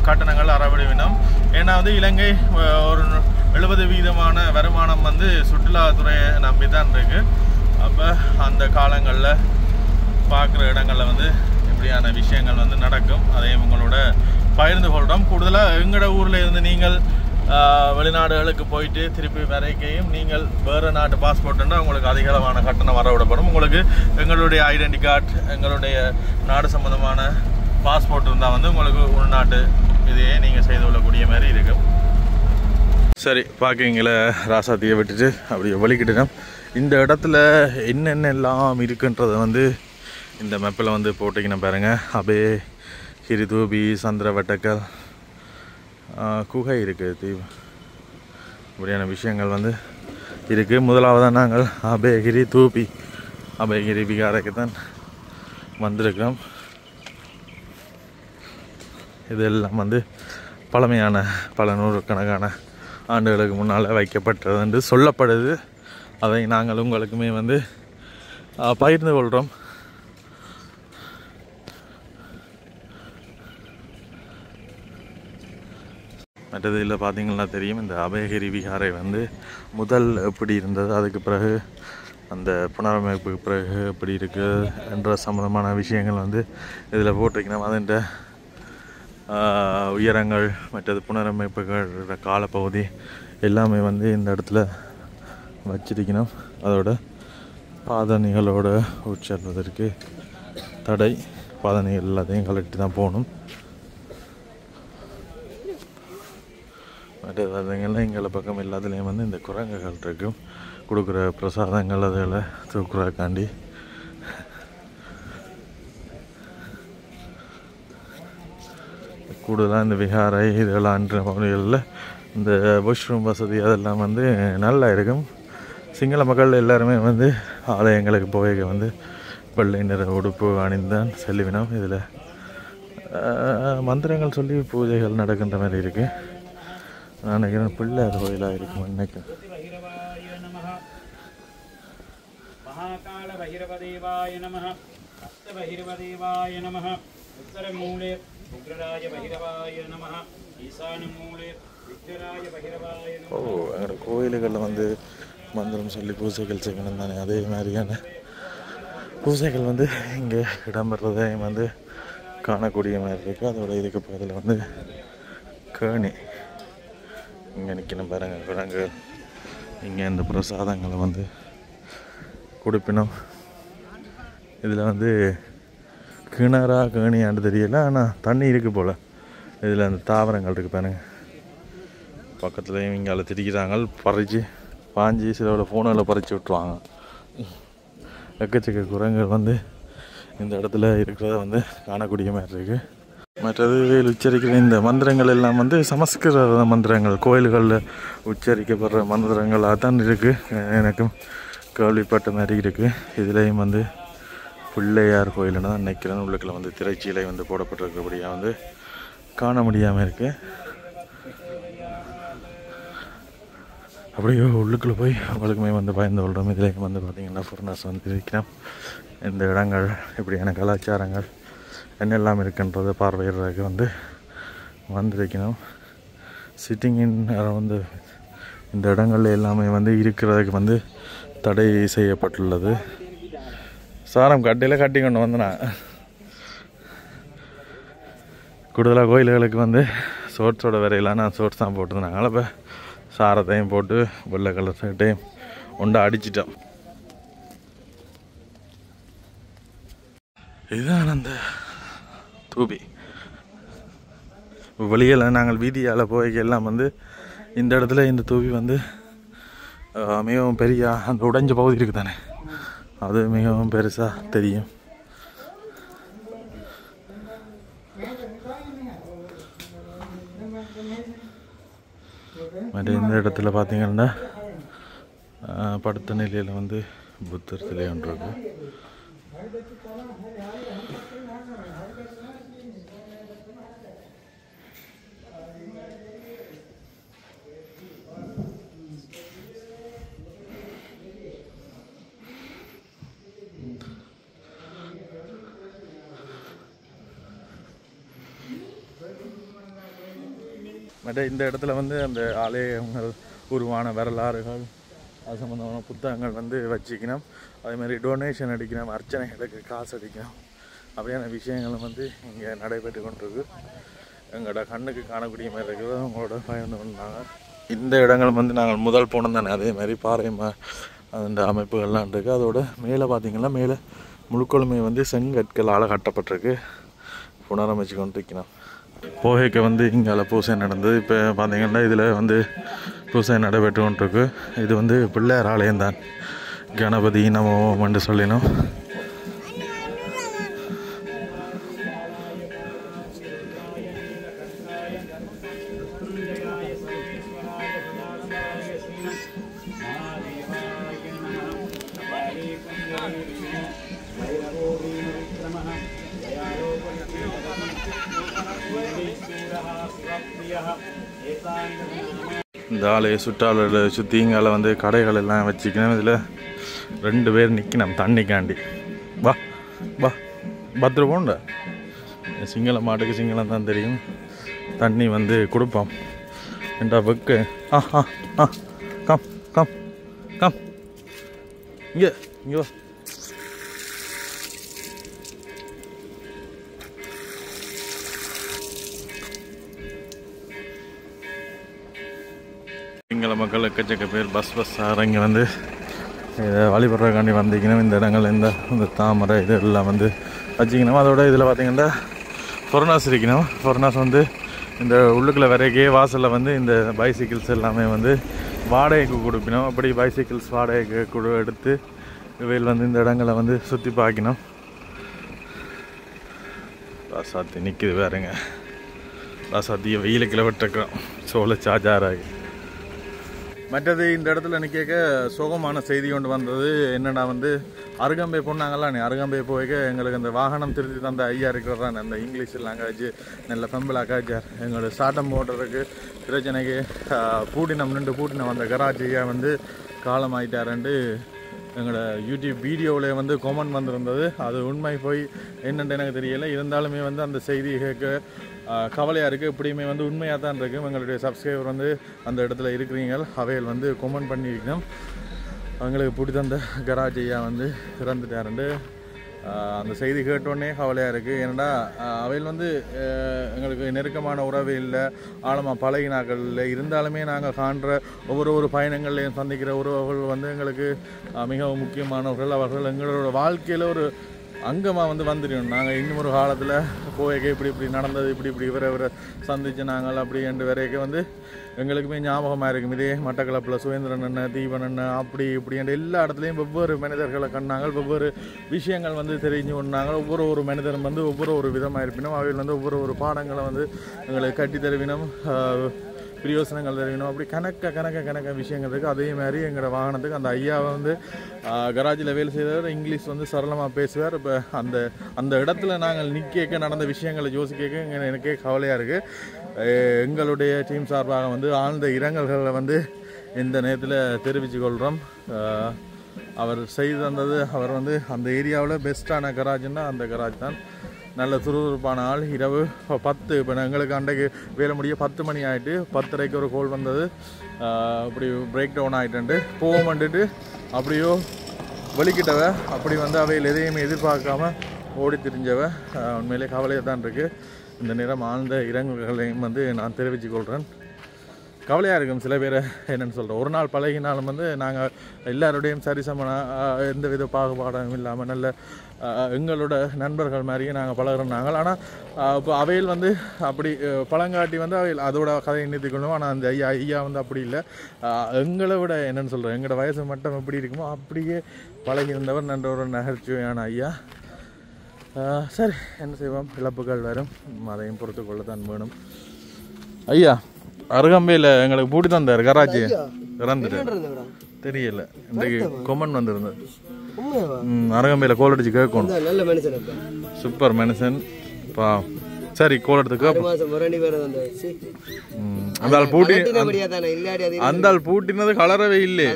கட்டணங்கள் அறவிடுவினோம். ஏன்னா வந்து இலங்கை ஒரு 70% வருமானம் வந்து சுற்றுலாத்துறையை நம்பி தான் இருக்குது. அப்போ அந்த காலங்களில் பார்க்குற இடங்களில் வந்து இப்படியான விஷயங்கள் வந்து நடக்கும். அதையும் உங்களோட பகிர்ந்து கொள்கிறோம். கூடுதலாக எங்களோட ஊரில் இருந்து நீங்கள் வெளிநாடுகளுக்கு போயிட்டு திருப்பி வரைக்கையும் நீங்கள் வேறு நாட்டு பாஸ்போர்ட்டுன்னா உங்களுக்கு அதிகளவான கட்டணம் வரவிடப்படும். உங்களுக்கு எங்களுடைய ஐடென்டி கார்டு, எங்களுடைய நாடு சம்மந்தமான பாஸ்போர்ட் இருந்தால் வந்து உங்களுக்கு உள்நாட்டு இதையே நீங்கள் செய்து கொள்ளக்கூடிய மாதிரி இருக்கும். சரி, பார்க்கிங்கில் ராசாத்தியை விட்டுட்டு அப்படியே வலிக்கிட்டோம். இந்த இடத்துல என்னென்னலாம் இருக்குன்றதை வந்து இந்த மேப்பில் வந்து போட்டிங்கன்னா பாருங்கள். அபயகிரி தூபி, சந்திரவட்டக்கல், குகை இருக்குது, தீவு, இப்படியான விஷயங்கள் வந்து இருக்குது. முதலாவதாக நாங்கள் அபயகிரி தூபி, அபயகிரி விகாரைக்கு தான் வந்திருக்கிறோம். இதெல்லாம் வந்து பழமையான பல நூறுக்கணக்கான ஆண்டுகளுக்கு முன்னால் வைக்கப்பட்டது என்று சொல்லப்படுது. அதை நாங்கள் உங்களுக்குமே வந்து பகிர்ந்து கொள்கிறோம். மற்றது இல்லை பார்த்தீங்கன்னா தெரியும், இந்த அபயகிரி விகாரை வந்து முதல் எப்படி இருந்தது, அதுக்கு பிறகு அந்த புனரமைப்புக்கு பிறகு எப்படி இருக்குது என்ற சம்மந்தமான விஷயங்கள் வந்து இதில் போட்டிருக்கணும். அதுன்ற உயரங்கள், மற்றது புனரமைப்புகள் காலப்பகுதி எல்லாமே வந்து இந்த இடத்துல வச்சிருக்கணும். அதோட பாதணிகளோட உட்செல்வதற்கு தடை, பாதணிகள் எல்லாத்தையும் கலட்டி தான் போகணும். மற்றது பார்த்தீங்கன்னா எங்களை பக்கம் எல்லாத்துலேயும் வந்து இந்த குரங்குகள் இருக்கும், கொடுக்குற பிரசாதங்கள் அதில் தூக்குறாக்காண்டி. கூடுதலாக இந்த விகாரை இதெல்லாம் பகுதிகளில் இந்த வாஷ்ரூம் வசதி அதெல்லாம் வந்து நல்லா இருக்கும். சிங்கள மக்கள் எல்லாருமே வந்து ஆலயங்களுக்கு போய் வந்து வெள்ளை நிற உடுப்பு அணிந்தான் செல்லுவினோம். இதில் மந்திரங்கள் சொல்லி பூஜைகள் நடக்கின்ற மாதிரி இருக்குது. நான் நினைக்கிறேன் பிள்ளையார் கோயிலாக இருக்கும் நினைக்கிறேன். மகாகால பைரவதேவாய நமஹ, ஹஸ்த பைரவதேவாய நமஹ, உத்தர மூலே உக்ரராஜ பைரவாய நமஹ, ஈசான மூலே விக்ரராஜ பைரவாய நமஹ. எங்களோட கோயில்களில் வந்து மந்திரம் சொல்லி பூஜைகள் செய்யணும் தானே, அதே மாதிரியான பூஜைகள் வந்து இங்கே இடம்பெறதையும் வந்து காணக்கூடிய மாதிரி இருக்குது. அதோட இதுக்கு பக்கத்தில் வந்து கேணி இங்கே நிற்கணும் பாருங்கள், குரங்கு இங்கே இந்த பிரசாதங்களை வந்து கொடுப்பினோம். இதில் வந்து கிணறா கேணியாண்டு தெரியல, ஆனால் தண்ணி இருக்குது போல். இதில் அந்த தாவரங்கள் இருக்குது பாருங்கள், பக்கத்துலேயும் இங்கே திரிக்கிறாங்க, பறித்து பாஞ்சி சிலோட ஃபோனில் பறித்து விட்டுருவாங்க. எக்கச்சக்க குரங்குகள் வந்து இந்த இடத்துல இருக்கிறத வந்து காணக்கூடிய மாதிரி இருக்குது. மற்றது உச்சரிக்கிற இந்த மந்திரங்கள் எல்லாம் வந்து சமஸ்கிருத மந்திரங்கள், கோயில்களில் உச்சரிக்கப்படுற மந்திரங்களாக தான் இருக்குது. எனக்கும் கேள்விப்பட்ட மாதிரி இருக்குது. இதுலேயும் வந்து பிள்ளையார் கோயில்னு தான் நினைக்கிறேன். உள்ளுக்குள்ள வந்து திரைச்சீலை வந்து போடப்பட்டிருக்கபடியாக வந்து காண முடியாமல் இருக்குது. அப்படியே உள்ளுக்குள்ளே போய் அவங்களுக்குமே வந்து பயந்து கொள்கிறோம். இதில் வந்து பார்த்திங்கன்னா ஃபுர்னாஸ் வந்து இருக்கிறோம். இந்த இடங்கள் இப்படியான கலாச்சாரங்கள் என்னெல்லாம் இருக்குன்றதை பார்வையிடுறதுக்கு வந்து வந்திருக்கணும். சிட்டிங் இன் வந்து இந்த இடங்கள்ல எல்லாமே வந்து இருக்கிறதுக்கு வந்து தடை செய்யப்பட்டுள்ளது. சாரம் கட்டியில் கட்டி கொண்டு வந்து நான் கூடுதலாக கோயில்களுக்கு வந்து ஷோர்ட்ஸோட வரையிலாம் நான் ஷோர்ட்ஸ் தான் போட்டிருந்தாங்க. இப்போ சாரத்தையும் போட்டு வெள்ளை கலர் சட்டையும் ஒண்டா அடிச்சிட்டோம். இதுதான் அந்த தூபி. வெளியில் நாங்கள் வீதியால் போய்க்கு எல்லாம் வந்து இந்த இடத்துல இந்த தூபி வந்து மிகவும் பெரிய அந்த உடைஞ்ச பகுதி இருக்குது தானே, அது மிகவும் பெருசாக தெரியும். மற்ற இந்த இடத்துல பார்த்தீங்கன்னா படுத்த நிலையில் வந்து புத்தர் சிலை ஒன்று இருக்கு. மற்ற இந்த இடத்துல வந்து அந்த ஆலயங்கள் உருவான வரலாறுகள், அது சம்மந்தமான புத்தகங்கள் வந்து வச்சுக்கணும். அதேமாதிரி டொனேஷன் அடிக்கணும், அர்ச்சனைகளுக்கு காசு அடிக்கணும், அப்படியான விஷயங்களும் வந்து இங்கே நடைபெற்று கொண்டிருக்கு. எங்களோட கண்ணுக்கு காணக்கூடிய மாதிரி இருக்குது. அவங்களோட பயந்து கொண்டாங்க. இந்த இடங்கள் வந்து நாங்கள் முதல் போனோம் தானே, அதே மாதிரி பாறை அந்த அமைப்புகள்லாம் இருக்குது. அதோட மேலே பார்த்திங்கன்னா மேலே முழுக்கொழுமை வந்து செங்கற்களால் கட்டப்பட்டிருக்கு. புனரமைச்சு கொண்டிருக்கணும். போகைக்கு வந்து இங்கே பூசை நடந்தது. இப்போ பார்த்திங்கன்னா இதில் வந்து பூசை நடைபெற்று கொண்டிருக்கு. இது வந்து பிள்ளையார் ஆலயம்தான். கணபதி நமோ என்று சொல்லினோம். இந்த ஆலய சுற்றாளர் சுற்றிங்கால வந்து கடைகள் எல்லாம் வச்சுக்கணும். இதில் 2 பேர் நிற்கணும் தண்ணிக்காண்டி. வா வா பத்திர போண்ட சிங்கள மாட்டுக்கு சிங்களம் தான் தெரியும். தண்ணி வந்து கொடுப்போம் ரெண்டா பக்கு. கம் கம் கம் இங்கே இங்கே வா. சிங்கள மக்கள் எக்கச்சக்க பேர் பஸ் இறங்கி வந்து இதை வழிபடுறதுக்காண்டி வந்திக்கணும். இந்த இடங்கள் இந்த தாமரை இது எல்லாம் வந்து வச்சுக்கணும். அதோட இதில் பார்த்திங்கன்னா ஃபொர்னாஸ் இருக்கணும். ஃபொர்னாஸ் வந்து இந்த உள்ளுக்குள்ள வரைக்கே வாசலில் வந்து இந்த பைசிக்கிள்ஸ் எல்லாமே வந்து வாடகைக்கு கொடுக்கணும். அப்படி பைசிக்கிள்ஸ் வாடகைக்கு எடுத்து இவையில் வந்து இந்த இடங்களை வந்து சுற்றி பார்க்கணும். ராசாத்தி நிற்கிது வேறுங்க. ராசாத்தியை வெயிலுக்குள்ள விட்டுருக்குறோம் சோள சார்ஜாராகி. மற்றது இந்த இடத்துல நிற்க சோகமான செய்தி கொண்டு வந்தது என்னென்னா வந்து அருகம்பை போனாங்களா, அருகம்பை போய்க்க எங்களுக்கு அந்த வாகனம் திருத்தி தந்த ஐயா இருக்கிறதான் அந்த இங்கிலீஷில் லாங்குவேஜ் நல்ல பெம்பிளா காய்ச்சார். எங்களோட சாட்டம் போடுறதுக்கு பிரச்சனைக்கு பூட்டினம் வந்த கராஜ் ஐயா வந்து காலமாயிட்டாருன்ட்டு எங்களோட யூடியூப் வீடியோவில் வந்து கமெண்ட் வந்திருந்தது. அது உண்மை போய் என்னென்னு எனக்கு தெரியலை. இருந்தாலுமே வந்து அந்த செய்தி கேட்க கவலையாக இருக்குது. இப்படியுமே வந்து உண்மையாக தான் இருக்குது. எங்களுடைய சப்ஸ்கிரைபர் வந்து அந்த இடத்துல இருக்கிறீங்க, அவையில் வந்து கமெண்ட் பண்ணியிருக்கணும். அவங்களுக்கு பிடிச்ச அந்த கராஜ் ஐயா வந்து இறந்துட்டாருண்டு அந்த செய்தி கேட்டோடனே கவலையாக இருக்குது. ஏன்னா அவையில் வந்து எங்களுக்கு நெருக்கமான உறவு இல்லை, ஆழமாக பழகினாக்கள் இல்லை. இருந்தாலுமே நாங்கள் காண்ற ஒவ்வொரு பயணங்கள்லையும் சந்திக்கிற உறவுகள் வந்து எங்களுக்கு மிகவும் முக்கியமானவர்கள். அவர்கள் எங்களோட வாழ்க்கையில் ஒரு அங்கமாக வந்து வந்துடும். நாங்கள் இன்னும் ஒரு காலத்தில் போய்க்க இப்படி நடந்தது, இப்படி இவரை சந்திச்சு நாங்கள் அப்படி என்று வரைக்கும் வந்து எங்களுக்குமே ஞாபகமாக இருக்கும். இதே மட்டக்களப்பில் சுவேந்திரன் அண்ணன், தீபன் அண்ணன், அப்படி இப்படின்ற எல்லா இடத்துலையும் வெவ்வேறு மனிதர்களை கண்டாங்க, வெவ்வேறு விஷயங்கள் வந்து தெரிஞ்சு கொண்டாங்க. ஒவ்வொரு மனிதரும் வந்து ஒவ்வொரு விதமாக இருப்பினும் அவையில் வந்து ஒவ்வொரு பாடங்களை வந்து எங்களுக்கு கட்டி தருவினோம், பிரியோசனங்கள் தருவினோம். அப்படி கணக்க விஷயங்கள் இருக்குது. அதே மாதிரி எங்களோட வாகனத்துக்கு அந்த ஐயாவை வந்து கராஜில் வேலை செய்தவர் இங்கிலீஷ் வந்து சரளமாக பேசுவார். இப்போ அந்த இடத்துல நாங்கள் நிற்க நடந்த விஷயங்களை யோசிக்க எனக்கே கவலையாக இருக்குது. எங்களுடைய டீம் சார்பாக வந்து ஆழ்ந்த இரங்கல்களை வந்து இந்த நேரத்தில் தெரிவித்து கொள்கிறோம். அவர் செய்து தந்தது, அவர் வந்து அந்த ஏரியாவில் பெஸ்ட்டான கராஜ்னா அந்த கராஜ் தான். நல்ல துருதுருப்பான ஆள். இரவு 10, இப்போ எங்களுக்கு அன்றைக்கு வேலை முடிய 10 மணி ஆகிட்டு 10:30க்கு ஒரு கோல் வந்தது. அப்படி பிரேக் டவுன் ஆகிட்டு போவோம்ட்டு அப்படியோ வலிக்கிட்டவ, அப்படி வந்து அவையில் எதையுமே எதிர்பார்க்காம ஓடி திரிஞ்சவ. உண்மையிலே கவலையாக தான் இருக்குது. இந்த நேரம் ஆழ்ந்த இரங்கல்களையும் வந்து நான் தெரிவித்து கொள்கிறேன். கவலையாக இருக்கும். சில பேரை என்னென்னு சொல்கிறோம், ஒரு நாள் பழகினாலும் வந்து நாங்கள் எல்லாரோடையும் சரிசமனாக எந்த வித பாகுபாடும் இல்லாமல் நல்ல எங்களோட நண்பர்கள் மாதிரியே நாங்கள் பழகிறோம் நாங்கள். ஆனால் இப்போ அவையில் வந்து அப்படி பழங்காட்டி வந்து அவையில் அதோட கதையை நிறுத்திக்கொள்ளும். ஆனால் அந்த ஐயா வந்து அப்படி இல்லை. எங்களை விட என்னென்னு சொல்கிறோம், எங்களோட வயசு மட்டும் எப்படி இருக்குமோ அப்படியே பழகியிருந்தவர், நல்ல ஒரு நகைச்சுவையான ஐயா. சரி, என்ன செய்வோம், இழப்புகள் வரும், அதையும் பொறுத்து கொள்ளத்தான் வேணும். ஐயா அருகம்பையில் எங்களுக்கு பூட்டி தந்தார், கராச்சி இறந்துட்டு தெரியல. இன்றைக்கு கொமன் வந்திருந்தது. அருகம்பையில் கோல் அடிச்சு கேட்கணும். சூப்பர் மனுஷன் பா. சரி, கோல் எடுத்து கேட்போம். அந்த ஆள் பூட்டி, அந்த ஆள் பூட்டினது கலரவே இல்லை.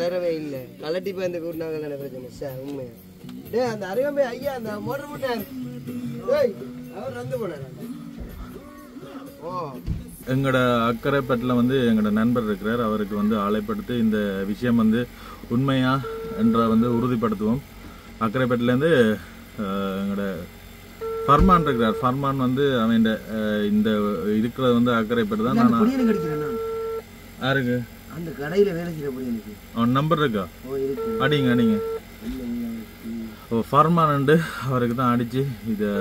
எங்களோட அக்கரைப்பேட்டில் வந்து எங்களோட நண்பர் இருக்கிறார். அவருக்கு வந்து அழைப்படுத்தி இந்த விஷயம் வந்து உண்மையா என்ற வந்து உறுதிப்படுத்துவோம். அக்கரைப்பேட்டிலேருந்து எங்களோட ஃபர்மான் இருக்கிறார். ஃபர்மான் வந்து அவன் இந்த இருக்கிறது வந்து அக்கரைப்பேட்டு தான். யாருக்கு அந்த கடையில் வேலை செய்யற அவன் நம்பர் இருக்கா? அடிங்க. ஃபர்மான் அவருக்கு தான் அடித்து இதை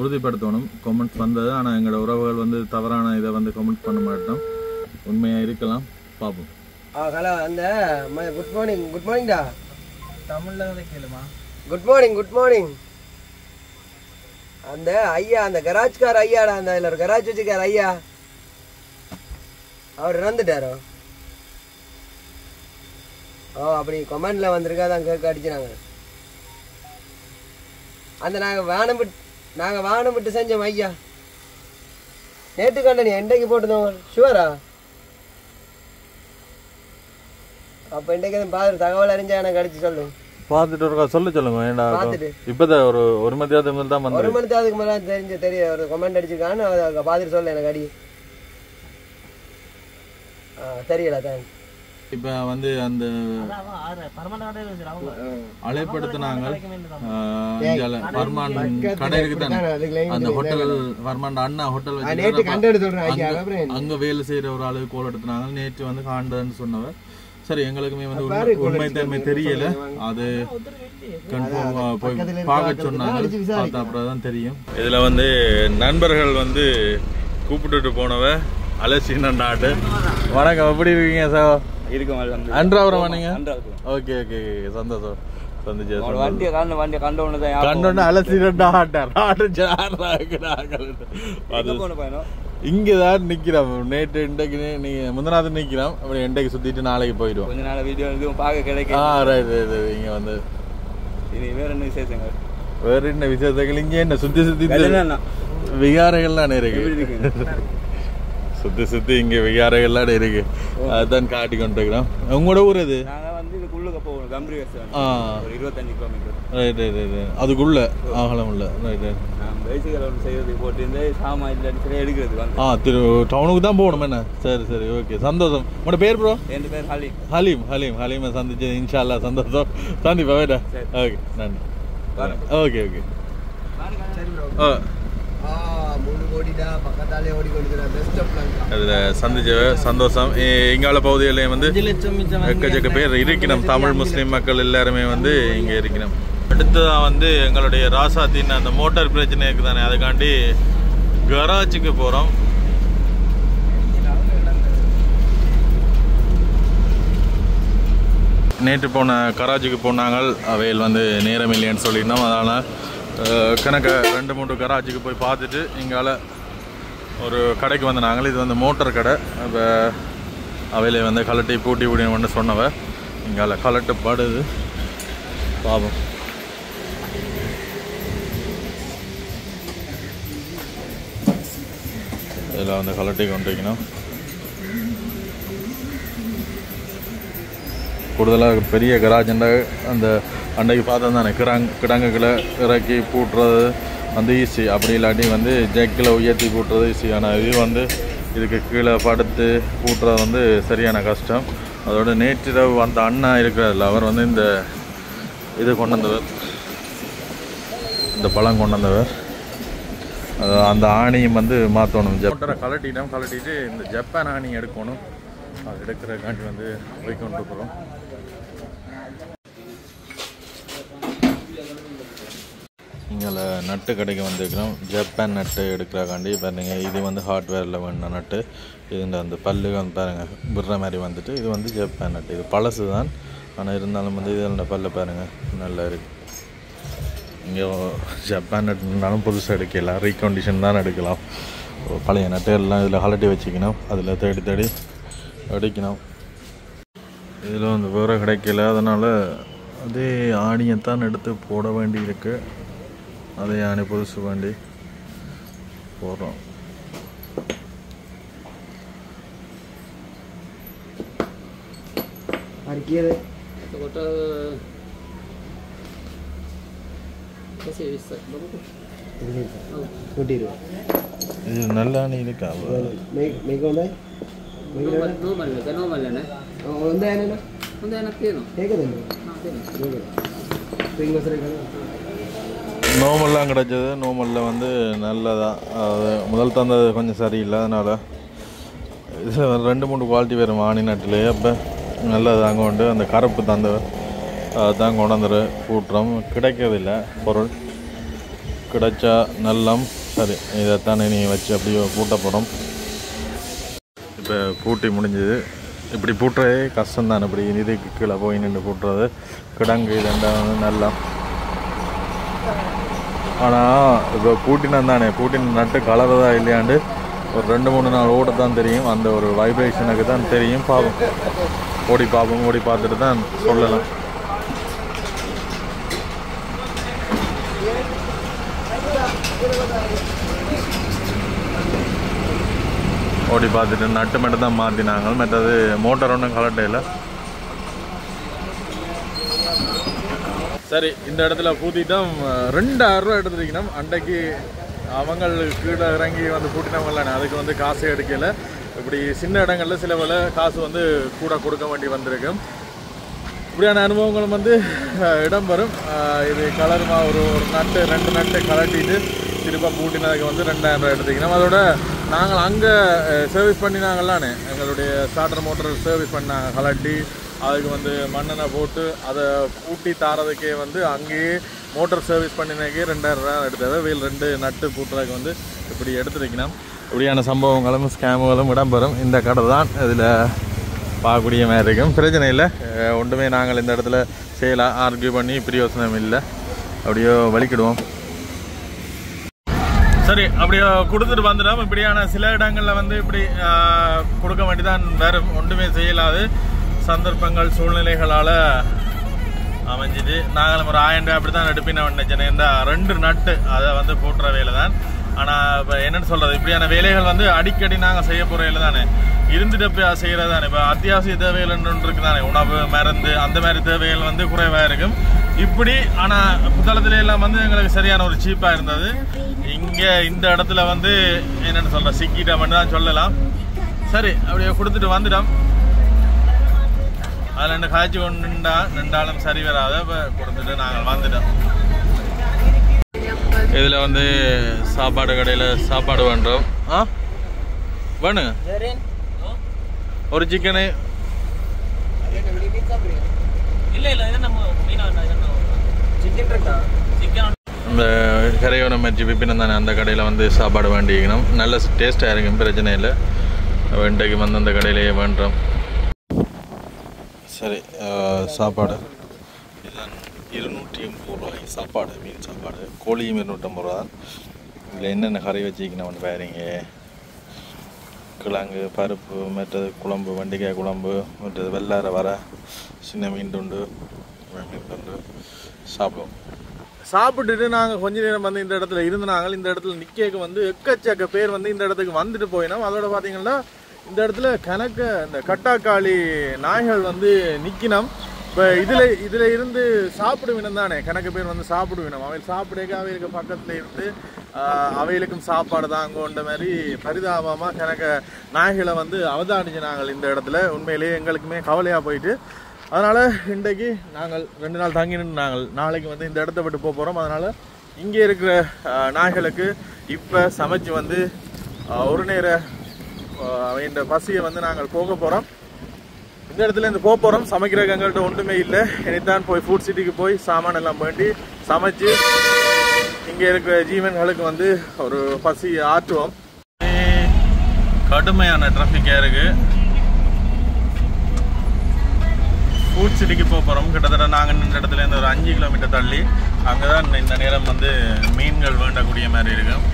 உறுதிப்படுத்தணும். கமெண்ட்ஸ் வந்தது. ஆனால் எங்களோட உறவுகள் வந்து தவறான இதை வந்து கமெண்ட் பண்ண மாட்டோம். உண்மையாக இருக்கலாம், பார்ப்போம். ஹலோ, அந்த குட் மார்னிங்டா. தமிழில் கேளுமா? Good morning. அந்த ஐயா, அந்த கராஜ்கார் ஐயாடா, அந்த அதில் ஒரு கராஜ் வச்சுக்கார் ஐயா, அவர் இறந்துட்டாரோ? அப்படி கமெண்ட்ல வந்திருக்கா, தான் கேட்க அடிச்சுனாங்க. அந்த நாங்கள் வாகனம் விட்டு செஞ்சோம் ஐயா. நேற்று கண்டனி இன்றைக்கு போட்டுருந்தோம். ஷுவரா? அப்போ இன்றைக்கு பார்த்துட்டு தகவல் அறிஞ்சா எனக்கு அடிச்சு சொல்லு. பார்த்துட்டு இருக்கா சொல்லுங்க. ஏன்டா இப்போதான் ஒரு மணி நேரத்துக்கு தான் வந்து 1 மணி நேரத்துக்கு மேலே தெரிய ஒரு கமெண்ட் அடிச்சிருக்கான்னு அதை பார்த்துட்டு சொல்ல எனக்கு அடி. தெரியல. தேங்க்ஸ். இப்போ வந்து அந்த அழைப்படுத்தினாங்க. ஃபர்மான் கடை இருக்குதானே, அந்த ஹோட்டல் ஃபர்மான் அண்ணா ஹோட்டல் வச்சு அங்கே வேலை செய்கிற ஒரு ஆளுக்கு கோல் எடுத்துனாங்க. நேற்று வந்து காண்டன்னு சொன்னவர். சரி, எங்களுக்குமே வந்து உண்மை தன்மை தெரியல. அது கன்ஃபார்ம் போய் பார்க்க சொன்னாங்க. பார்த்தா அப்புறம் தான் தெரியும். இதில் வந்து நண்பர்கள் வந்து கூப்பிட்டுட்டு போனவ அலசின் நாட்டு. வணக்கம், எப்படி இருக்கீங்க சார்? அன்றாவரம் பண்ணீங்க? ஓகே, சந்தோஷம். இங்கதான் நிக்கிறோம். நேற்று இன்றைக்கு நீங்க முந்தநாள் நிக்கிறோம். அப்படி இன்றைக்கு சுத்திட்டு நாளைக்கு போயிடுவோம். கொஞ்ச நாள் வீடியோ பார்க்க கிடைக்கும். இங்க வந்து வேற என்ன விசேஷங்கள்? வேற என்ன விசேஷங்கள்? இங்க என்ன சுத்தி விகாரைகள்லாம் இருக்கு. சுத்தி இங்க விகாரைகள்லாம் இருக்கு. அதுதான் காட்டி கொண்டு இருக்கிறோம். உங்களோட ஊர் இது? அதுக்குள்ள அகலம் இல்ல. டவுனுக்கு தான் போகணும் என்ன? சரி, ஓகே, சந்தோஷம். உங்களோட பேர் ப்ரோ? என் பேர் ஹலீம். சந்திச்சு இன்ஷா அல்லாஹ் சந்தோஷம். சந்திப்பா வேடா. ஓகே, நன்றி. ஓகே. சந்திச்ச சந்தோஷம். இங்கால பகுதியிலையும் வந்து எக்கச்சக்க பேர் இருக்கணும். தமிழ் முஸ்லீம் மக்கள் எல்லாருமே வந்து இங்க இருக்கணும். அடுத்ததான் வந்து எங்களுடைய ராசாத்தின் அந்த மோட்டார் பிரச்சனை இருக்குதானே, அதுக்காண்டி கராஜுக்கு போறோம். நேற்று போன கராச்சிக்கு போனாங்க அவையில் வந்து நேரம் இல்லைன்னு சொல்லியிருந்தோம். அதனால் கணக்க 2-3 கராச்சிக்கு போய் பார்த்துட்டு இங்கால ஒரு கடைக்கு வந்து நாங்கள் இது வந்து மோட்டர் கடை. இப்போ அவையில வந்து கலட்டி பூட்டி விடணும்னு சொன்னவ இங்கால கலட்டு படுது பாவம். இதில் வந்து கலட்டி கொண்டு வைக்கணும். கூடுதலாக பெரிய கராஜண்டா அந்த அன்றைக்கு பார்த்தோம் தானே கிடங்குகளை இறக்கி பூட்டுறது வந்து ஈஸி. அப்படி இல்லாட்டி வந்து ஜெக்கில் உயர்த்தி பூட்டுறது ஈஸி. ஆனால் இது வந்து இதுக்கு கீழே படுத்து பூட்டுறது வந்து சரியான கஷ்டம். அதோட நேற்றிரவு அந்த அண்ணா இருக்கிறதில்ல அவர் வந்து இந்த இது கொண்டு வந்தவர், இந்த பழம் கொண்டு வந்தவர். அந்த ஆணியும் வந்து மாற்றணும். மோட்டரை கலட்டிட்டு இந்த ஜப்பான் ஆணி எடுக்கணும். அது எடுக்கிறக்காண்டி வந்து போய் கொண்டு போகிறோம். இங்கே நட்டு கடைக்கு வந்துருக்கிறோம். ஜப்பான் நட்டு எடுக்கிறக்காண்டி பாருங்க. இது வந்து ஹார்ட்வேரில் வேணுன நட்டு. இது அந்த பல்லு வந்து பாருங்கள் விடுற மாதிரி வந்துட்டு இது வந்து ஜப்பான் நட்டு. இது பழசு தான், ஆனால் இருந்தாலும் வந்து இதில் பல்ல பாருங்கள் நல்லா இருக்குது. இங்கே ஜப்பான் நட்டுனாலும் புதுசாக எடுக்கலாம், ரீகண்டிஷன் தான் எடுக்கலாம். பழைய நட்டுகள்லாம் இதில் கலட்டி வச்சுக்கணும், அதில் தேடி அடிக்கணும். இதில் வந்து வேறு கிடைக்கல, அதனால் அதே ஆணியைத்தான் எடுத்து போட வேண்டி இருக்கு. அதே ஆணி புதுசு வேண்டி போடுறோம். இது நல்ல ஆணி இருக்கா? நோமல்லாம் கிடச்சது. நோமலில் வந்து நல்லதான். அது முதல் தந்தது கொஞ்சம் சரியில்லை, அதனால் இதில் 2-3 குவாலிட்டி வரும் ஆணி நட்டுலேயே. அப்போ நல்லது அங்கே உண்டு. அந்த கருப்பு தந்த தான் கொண்டாந்துரு பூட்டுறோம். கிடைக்கிறதில்லை பொருள். கிடைச்சா நல்லம். சரி, இதைத்தானே நீ வச்சு அப்படியே பூட்டப்படும். இப்போ பூட்டி முடிஞ்சது. இப்படி பூட்டுறதே கஷ்டம்தான். இப்படி இதுக்கு கீழே போய் நின்று பூட்டுறது கிடங்கு இதெல்லாம் நல்லா. ஆனால் இப்போ பூட்டினம் தானே, பூட்டின நட்டு கலரதா இல்லையாண்டு ஒரு 2-3 நாள் ஓட தான் தெரியும். அந்த ஒரு வைப்ரேஷனுக்கு தான் தெரியும். பார்ப்போம், ஓடி பார்ப்போம். ஓடி பார்த்துட்டு தான் சொல்லலாம். ஓடி பார்த்துட்டு நட்டு மட்டும் தான் மாற்றினாங்க. மற்றது மோட்டர் ஒன்றும் கலட்டையில். சரி, இந்த இடத்துல பூத்திட்டோம். 2000 ரூபா எடுத்துருக்கணும். அன்றைக்கு அவங்களுக்கு கீழே இறங்கி வந்து பூட்டினவங்களானே, அதுக்கு வந்து காசே எடுக்கலை. இப்படி சின்ன இடங்களில் சில வேலை காசு வந்து கூட கொடுக்க வேண்டி வந்திருக்கும். இப்படியான அனுபவங்களும் வந்து இடம்பெறும். இது கலருமா ஒரு நட்டு 2 நட்டு கலட்டிட்டு திரும்ப பூட்டினதுக்கு வந்து 2000 ரூபா எடுத்துக்கணும். அதோட நாங்கள் அங்கே சர்வீஸ் பண்ணினாங்களானே, எங்களுடைய ஸ்டார்டர் மோட்டர் சர்வீஸ் பண்ணாங்க. கலட்டி அதுக்கு வந்து மண்ணெண்ணெய் போட்டு அதை பூட்டி தாரதுக்கே வந்து அங்கேயே மோட்டர் சர்வீஸ் பண்ணினதுக்கே 2000 ரூபா எடுத்தது. வெயில் 2 நட்டு பூட்டுறதுக்கு வந்து இப்படி எடுத்துருக்கணும். இப்படியான சம்பவங்களும் ஸ்கேமுகளும் இடம்பெறும். இந்த கடை தான் இதில் பார்க்கக்கூடிய மாதிரி இருக்கும். பிரச்சனை இல்லை, ஒன்றுமே நாங்கள் இந்த இடத்துல செய்யலாம். ஆர்கியூ பண்ணி பிரயோசனம் இல்லை, அப்படியோ வலிக்கிடுவோம். சரி, அப்படியோ கொடுத்துட்டு வந்துடும். இப்படியான சில இடங்களில் வந்து இப்படி கொடுக்க வேண்டிதான் வரும். ஒன்றுமே செய்யலாது. சந்தர்ப்பங்கள் சூழ்நிலைகளால் அமைஞ்சிது. நாங்களும் ஒரு 1000 ரூபாய் அப்படி தான் எடுப்பின நினைச்சேன். இந்த 2 நட்டு அதை வந்து போட்டுற வேலை தான். ஆனால் இப்போ என்னென்னு சொல்கிறது, இப்படியான வேலைகள் வந்து அடிக்கடி நாங்கள் செய்ய போகிற வேலை தானே. இருந்துட்டு போய் செய்கிறது தானே. இப்போ அத்தியாவசிய தேவைகள் ஒன்று இருக்குது தானே, உணவு மருந்து அந்த மாதிரி தேவைகள் வந்து குறைவாக இருக்கும். இப்படி ஆனால் புத்தளத்துல எல்லாம் வந்து எங்களுக்கு சரியான ஒரு சீப்பாக இருந்தது. இங்கே இந்த இடத்துல வந்து என்னென்னு சொல்கிற சிக்கிட்டோம்னு தான் சொல்லலாம். சரி, அப்படியே கொடுத்துட்டு வந்துட்டோம். அதில் 2 காய்ச்சி கொண்டு நின்றாலும் சரி வராத. இப்போ கொடுத்துட்டு நாங்கள் வந்துட்டோம். இதில் வந்து சாப்பாடு கடையில் சாப்பாடு பண்ணுறோம். வேணுங்க ஒரு சிக்கனு. இந்த கரையோரம் மச்சி பிப்பினம் தானே, அந்த கடையில் வந்து சாப்பாடு வேண்டிக்கணும். நல்ல டேஸ்ட்டாக இருக்கும், பிரச்சனை இல்லை. இன்றைக்கு வந்து அந்த கடையிலேயே வேண்டுறோம். சரி, சாப்பாடு இதுதான் 280 ரூபாய் சாப்பாடு, மீன் சாப்பாடு. கோழியும் 250 ரூபா. இதில் என்னென்ன கறி வச்சுக்கணும் பாருங்க. கிழங்கு, பருப்பு, மற்றது குழம்பு, வெண்டைக்காய் குழம்பு, மற்றது வெள்ளார வர சின்ன மீன் துண்டு, மீன் துண்டு சாப்பிடுவோம். சாப்பிட்டுட்டு நாங்கள் கொஞ்ச நேரம் வந்து இந்த இடத்துல இருந்தாங்க. இந்த இடத்துல நிற்க வந்து எக்கச்சக்க பேர் வந்து இந்த இடத்துக்கு வந்துட்டு போயினோம். அதோட பார்த்தீங்கன்னா இந்த இடத்துல கணக்க இந்த கட்டாக்காளி நாய்கள் வந்து நிற்கினோம். இப்போ இதில் இருந்து சாப்பிடுவினம் தானே, கணக்கு பேர் வந்து சாப்பிடுவினம். அவைகள் சாப்பிடுக்க அவைகளுக்கு பக்கத்தில் இருந்து அவைகளுக்கும் சாப்பாடு தான் அங்கோன்ற மாதிரி பரிதாபமாக கணக்க நாய்களை வந்து அவதானிச்சு நாங்கள் இந்த இடத்துல. உண்மையிலேயே எங்களுக்குமே கவலையாக போயிட்டு, அதனால் இன்றைக்கு நாங்கள் 2 நாள் தங்கி நின்று நாங்கள் நாளைக்கு வந்து இந்த இடத்த விட்டு போக போகிறோம். அதனால் இங்கே இருக்கிற நாய்களுக்கு இப்போ சமைச்சு வந்து ஒரு நேர இந்த பசியை வந்து நாங்கள் போக போகிறோம். இந்த இடத்துல இருந்து போக போகிறோம். சமைக்கிறதுக்கு எங்கள்கிட்ட ஒன்றுமே இல்லை. இனித்தான் போய் ஃபுட் சிட்டிக்கு போய் சாமான் எல்லாம் வேண்டி சமைச்சு இங்கே இருக்கிற ஜீவன்களுக்கு வந்து ஒரு பசி ஆற்றுவோம். கடுமையான டிராஃபிக்காக இருக்குது. ஃபுட் சிட்டிக்கு போக போகிறோம். கிட்டத்தட்ட நாங்கள் நின்ற இடத்துலேருந்து ஒரு 5 கிலோமீட்டர் தள்ளி. அங்கே தான் இந்த நேரம் வந்து மீன்கள் வேண்டக்கூடிய மாதிரி இருக்கும்.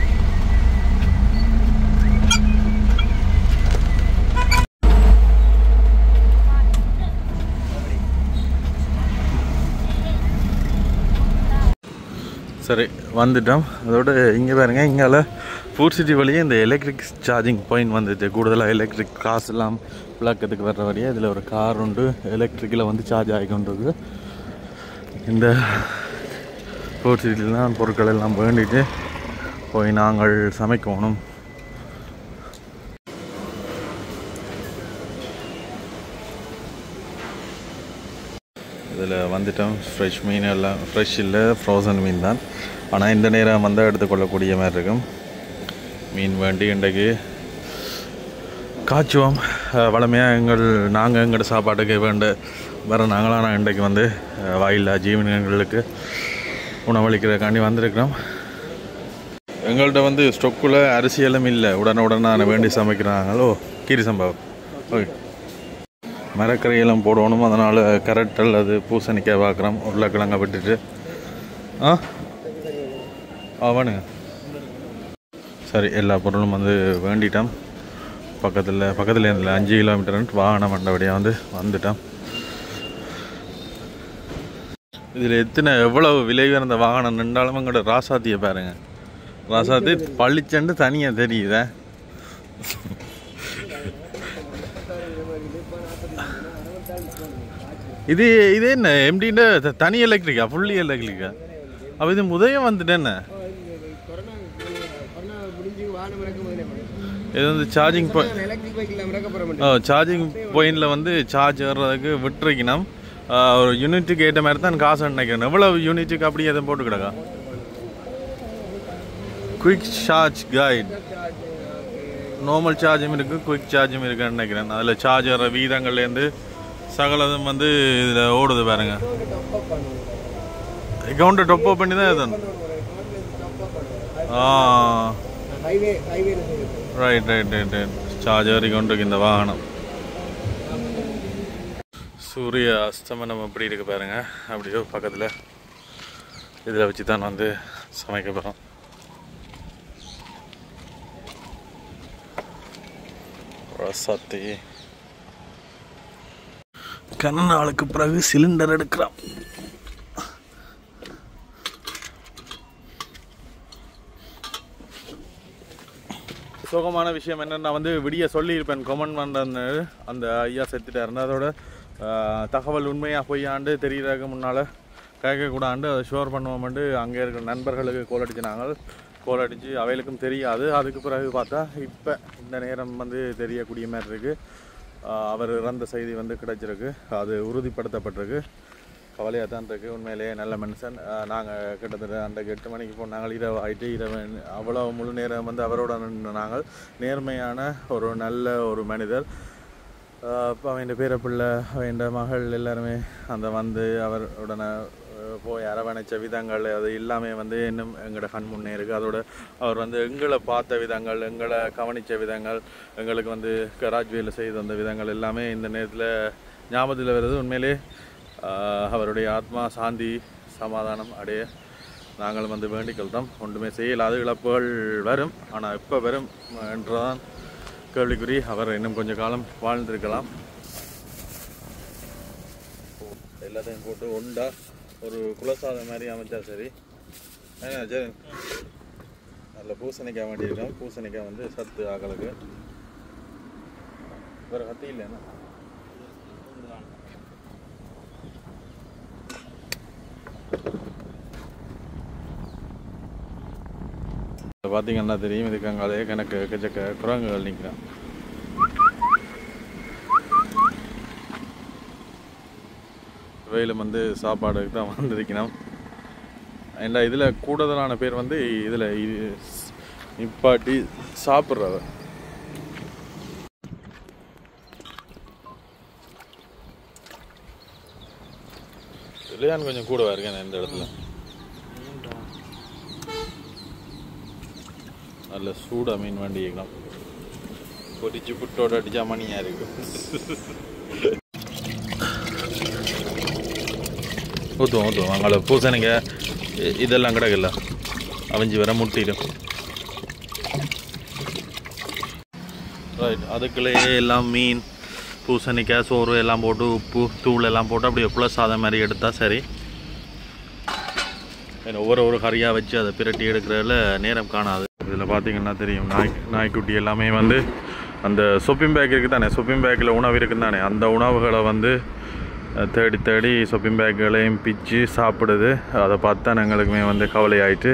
சரி, வந்துட்டோம். அதோட இங்கே பாருங்க, இங்கால ஃபுட் சிட்டி வழியே இந்த எலக்ட்ரிக் சார்ஜிங் பாயிண்ட் வந்துட்டு கூடுதலாக எலக்ட்ரிக் காசு எல்லாம் விளக்கத்துக்கு வர்ற வழியே இதில் ஒரு கார் உண்டு, எலக்ட்ரிக்கில் வந்து சார்ஜ் ஆகிக்கொண்டிருக்கு. இந்த ஃபுட் சிட்டியில் தான் பொருட்கள் எல்லாம் வேண்டிட்டு போய் நாங்கள் சமைக்கணும். இதில் வந்துட்டோம். ஃப்ரெஷ் மீன் எல்லாம் ஃப்ரெஷ் இல்லை, ஃப்ரோசன் மீன் தான். ஆனால் இந்த நேரம் வந்து எடுத்துக்கொள்ளக்கூடிய மாதிரி இருக்கும். மீன் வேண்டி இன்றைக்கு காய்ச்சுவோம். வளமையாக நாங்கள் எங்களோட சாப்பாட்டுக்கு வர நாங்களாம் இன்றைக்கு வந்து வாயில்லா ஜீவன்களுக்கு உணவளிக்கிறதுக்காண்டி வந்திருக்கிறோம். எங்கள்கிட்ட வந்து ஸ்டொக்கில் அரிசியெல்லாம் இல்லை, உடனே வேண்டி சமைக்கிறாங்களோ. கீரி சம்பவம் ஓகே. மரக்கரையெல்லாம் போடணும். அதனால் கரெக்ட் அல்லது பூசணிக்காய் பார்க்குறோம். உருளைக்கிழங்க விட்டுட்டு வேணுங்க. சரி, எல்லா பொருளும் வந்து வேண்டிட்டோம். பக்கத்தில் இருந்தில் 5 கிலோமீட்டர் வாகனம் மண்டபடியாக வந்து வந்துட்டோம். இதில் எவ்வளவு விலை உயர்ந்த வாகனம் நின்றாலும் எங்களோட ராசாத்தியை பாருங்க. ராசாத்தி பள்ளிச்சண்டு தனியாக தெரியுதா? இது என்ன எம்டின்ற தனி எலக்ட்ரிக்கா, ஃபுல்லி எலக்ட்ரிக்கா? அப்போ இது உதயம் வந்துட்டு என்ன இது வந்து சார்ஜிங் பாயிண்டில் வந்து சார்ஜ் வர்றதுக்கு விட்டுருக்கணும். ஒரு யூனிட்டுக்கு ஏற்ற மாதிரி தான் காசு நினைக்கிறேன். எவ்வளவு யூனிட்டுக்கு அப்படி எதுவும் போட்டு கிடக்கா? குயிக் சார்ஜ் கைட், நார்மல் சார்ஜும் இருக்குது, குயிக் சார்ஜும் இருக்குன்னு நினைக்கிறேன். அதில் சார்ஜ் வர்ற வீதங்கள்லேருந்து சகலதும் வந்து இதில் ஓடுது பாருங்க. அக்கௌண்ட்டை டொப் அப் பண்ணி தான் எதுவும் ரைட் சார்ஜர் கொண்டு இந்த வாகனம். சூரிய அஸ்தமனம் எப்படி இருக்கு பாருங்க. அப்படியோ பக்கத்தில் இதில் வச்சு தான் வந்து சமைக்க போகிறோம். ரசத்தி கண்ணாளுக்கு பிறகு சிலிண்டர் எடுக்கிறோம். சோகமான விஷயம் என்னென்னா வந்து விடிய சொல்லியிருப்பேன், கமெண்ட் பண்ணுறது அந்த ஐயா செத்துட்டாருன்னு. அதோட தகவல் உண்மையாக பொய்யாண்டு தெரிகிறதுக்கு முன்னால் கேட்கக்கூடாண்டு அதை ஷோர் பண்ணுவோம்ட்டு அங்கே இருக்கிற நண்பர்களுக்கு கோல் அடித்து அவைகளுக்கும் தெரியாது. அதுக்கு பிறகு பார்த்தா இப்போ இந்த நேரம் வந்து தெரியக்கூடிய மாதிரி இருக்குது. அவர் இறந்த செய்தி வந்து கிடைச்சிருக்கு. அது உறுதிப்படுத்தப்பட்டிருக்கு. கவலையாக தான் இருக்குது. உண்மையிலேயே நல்ல மனுஷன். நாங்கள் கிட்டத்தட்ட அன்றைக்கு 8 மணிக்கு போனாங்க. இரவு அவ்வளோ முழு நேரம் வந்து அவரோட நாங்கள் நேர்மையான ஒரு நல்ல ஒரு மனிதர். அவன் பேர பிள்ளை, அவன் மகள் எல்லாருமே அந்த வந்து அவருடனே போய் அரவணைச்ச விதங்கள் அது எல்லாமே வந்து இன்னும் எங்களோட கண் முன்னே இருக்குது. அதோட அவர் வந்து எங்களை பார்த்த விதங்கள், எங்களை கவனித்த விதங்கள், எங்களுக்கு வந்து கராஜ் வேலை செய்து வந்த விதங்கள் எல்லாமே இந்த நேரத்தில் ஞாபகத்தில் வருது. உண்மையிலே அவருடைய ஆத்மா சாந்தி சமாதானம் அடைய நாங்கள் வந்து வேண்டிக்கொள்கிறோம். ஒன்றுமே செய்யலாத இழப்புகள் வரும், ஆனால் எப்போ வரும் என்றுதான் கேள்விக்குறி. அவர் இன்னும் கொஞ்சம் காலம் வாழ்ந்திருக்கலாம். எல்லாத்தையும் போட்டு ஒண்டா ஒரு குலசாதம் மாதிரி அமைச்சா சரி. சரி, நல்ல பூசணிக்காய் வேண்டியிருக்கோம். பூசணிக்காய் வந்து சத்து ஆக்களுக்கு. வேறு கத்தி இல்லைன்னா பார்த்தீங்கன்னா தெரியும். இதுக்கு அங்காலே எனக்கு கச்சக்க குரங்குகள் நிற்கிறேன். வெயிலும் வந்து சாப்பாடுக்கு தான் வந்திருக்கணும். ஏன்னா இதில் கூடுதலான பேர் வந்து இதில் நிப்பாட்டி சாப்பிட்றத. இல்லையான்னு கொஞ்சம் கூடவா இருக்கேன் இந்த இடத்துல. நல்ல சூடாக மீன் வண்டிக்கணும். பொரிச்சு புட்டோட அடிச்சா மணியாக இருக்கு. ஊற்றுவோம் அங்கே பூசணிங்க இதெல்லாம் கிடக்கல, அவிஞ்சி வர முட்டிடும். ரைட், அதுக்குள்ளேயே எல்லாம் மீன் பூசணிக்காய் சோறு எல்லாம் போட்டு உப்பு தூள் எல்லாம் போட்டு அப்படியே ப்ளஸ் அதை மாதிரி எடுத்தால் சரி. ஒவ்வொரு கறியாக வச்சு அதை பிரட்டி எடுக்கிறதுல நேரம் காணாது. இதில் பார்த்தீங்கன்னா தெரியும், நாய்க்குட்டி எல்லாமே வந்து அந்த சொப்பிங் பேக் இருக்குது தானே, சொப்பிங் பேக்கில் உணவு இருக்குது தானே, அந்த உணவுகளை வந்து தேடி தேடி சொப்பிங் பேக்குகளையும் பிச்சு சாப்பிடுது. அதை பார்த்து தான் எங்களுக்குமே வந்து கவலை ஆகிட்டு,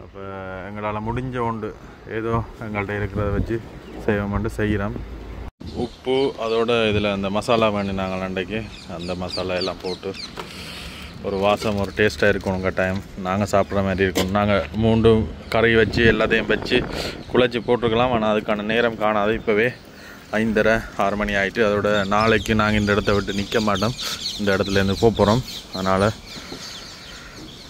அப்போ எங்களால் முடிஞ்ச உண்டு ஏதோ எங்கள்கிட்ட இருக்கிறத வச்சு செய்வோம்ட்டு செய்கிறோம். உப்பு அதோட இதில் அந்த மசாலா வேண்டினாங்க அன்றைக்கு, அந்த மசாலா எல்லாம் போட்டு ஒரு வாசம் ஒரு டேஸ்ட்டாக இருக்கணும் கட்டாயம். நாங்கள் சாப்பிட்ற மாதிரி இருக்கணும். நாங்கள் மூண்டும் கறி வச்சு எல்லாத்தையும் வச்சு குழச்சி போட்டிருக்கலாம், ஆனால் அதுக்கான நேரம் காணாது. இப்போவே 5:30-6 மணி ஆகிட்டு. அதோட நாளைக்கு நாங்கள் இந்த இடத்த விட்டு நிற்க மாட்டோம், இந்த இடத்துலேருந்து போகிறோம். அதனால்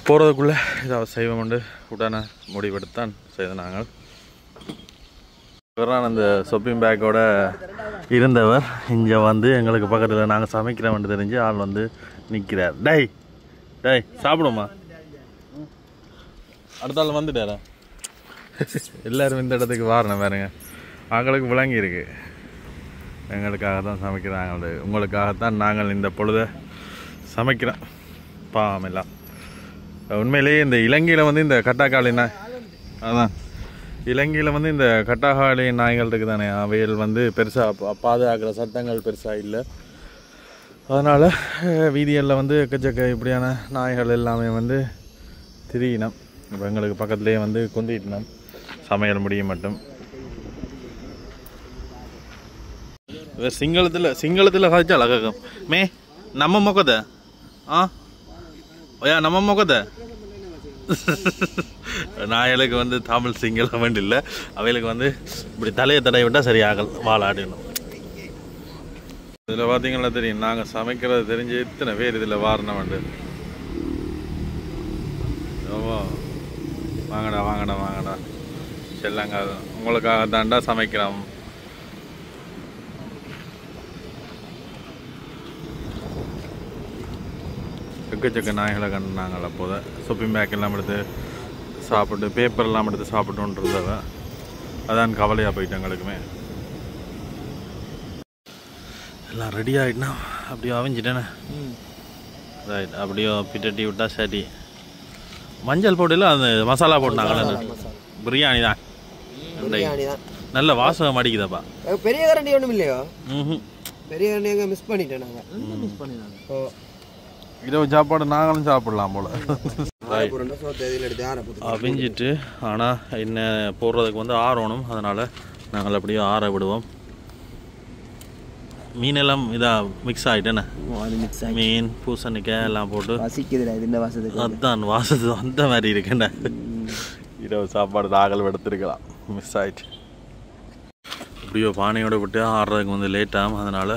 போகிறதுக்குள்ளே இதை செய்வோம்ண்டு உடனே முடிவெடுத்தான் செய்த நாங்கள். இவரான் அந்த சொப்பிங் பேக்கோட இருந்தவர் இங்கே வந்து எங்களுக்கு பக்கத்தில் நாங்கள் சமைக்கிறோம்னு தெரிஞ்சு ஆள் வந்து நிற்கிறார். டேய் டேய் சாப்பிடுமா, அடுத்த ஆள் வந்துட்டாரா? எல்லோரும் இந்த இடத்துக்கு வாரணும் பாருங்க, அவங்களுக்கு விளங்கி இருக்கு. எங்களுக்காக தான் சமைக்கிறாங்க, உங்களுக்காகத்தான் நாங்கள் இந்த பொழுதை சமைக்கிறோம். பாவமெல்லாம் உண்மையிலேயே இந்த இலங்கையில் வந்து இந்த கட்டாக்காளி நாய், அதான் இலங்கையில் வந்து இந்த கட்டாக்காளி நாய்கள் இருக்குது தானே, அவைகள் வந்து பெருசாக பாதுகாக்கிற சட்டங்கள் பெருசாக இல்லை. அதனால் வீதிகளில் வந்து எக்கச்சக்க இப்படியான நாய்கள் எல்லாமே வந்து திரியினம். இப்போ எங்களுக்கு பக்கத்துலேயே வந்து கொந்திட்டினோம் சமையல் முடிய மட்டும். சிங்களத்தில் கதைச்சா அழகாகும் மே நம்ம மொக்கத்தை ஓயா நம்ம மொக்கத்தை. நாய்களுக்கு வந்து தமிழ் சிங்களம் வேண்டி இல்லை, அவைகளுக்கு வந்து இப்படி தலையை தடவை விட்டால் சரியாகல் வாழாடிடணும். இதில் பார்த்தீங்கன்னா தெரியும், நாங்கள் சமைக்கிறது தெரிஞ்சு இத்தனை பேர் இதில் வாரணம் வேண்டு. வாங்கடா வாங்கடா வாங்கடா செல்லாங்க, உங்களுக்காக தாண்டா சமைக்கிறோம். எக்கச்சக்க நாய்களை கண்டு நாங்கள் அப்போதை சொப்பிங் பேக் எல்லாம் எடுத்து சாப்பிட்டு பேப்பர் எல்லாம் எடுத்து சாப்பிட்டுன்றத அதான் கவலையாக போயிட்டு எங்களுக்குமே. எல்லாம் ரெடி ஆகிட்டுனா அப்படியே அவிஞ்சிட்டேனே. ரைட், அப்படியோ பிட்டட்டி விட்டா சரி. மஞ்சள் போட்டில அந்த மசாலா போட்டாங்களே, பிரியாணி தான். நல்ல வாசகம் அடிக்குதாப்பா. பெரிய கரண்டி ஒன்றும் இல்லையோ? பெரிய கரண்டி எங்கே மிஸ் பண்ணிட்டேன் நாங்கள். மிஸ் பண்ணிடுறாங்க. இரவு சாப்பாடு நாங்களும் சாப்பிடலாம் போல. அவிஞ்சிட்டு ஆனால் என்ன போடுறதுக்கு வந்து ஆறணும், அதனால் நாங்கள் அப்படியே ஆற விடுவோம். மீனெல்லாம் இதாக மிக்ஸ் ஆகிட்டேண்ணே, மீன் பூசணிக்காய் எல்லாம் போட்டு அதுதான் வாசத்து அந்த மாதிரி இருக்குண்ணே. இரவு சாப்பாடு நாங்கள் எடுத்துருக்கலாம், மிஸ் ஆகிட்டு. இப்படியோ பானையோடு விட்டு ஆடுறதுக்கு வந்து லேட் ஆகும், அதனால்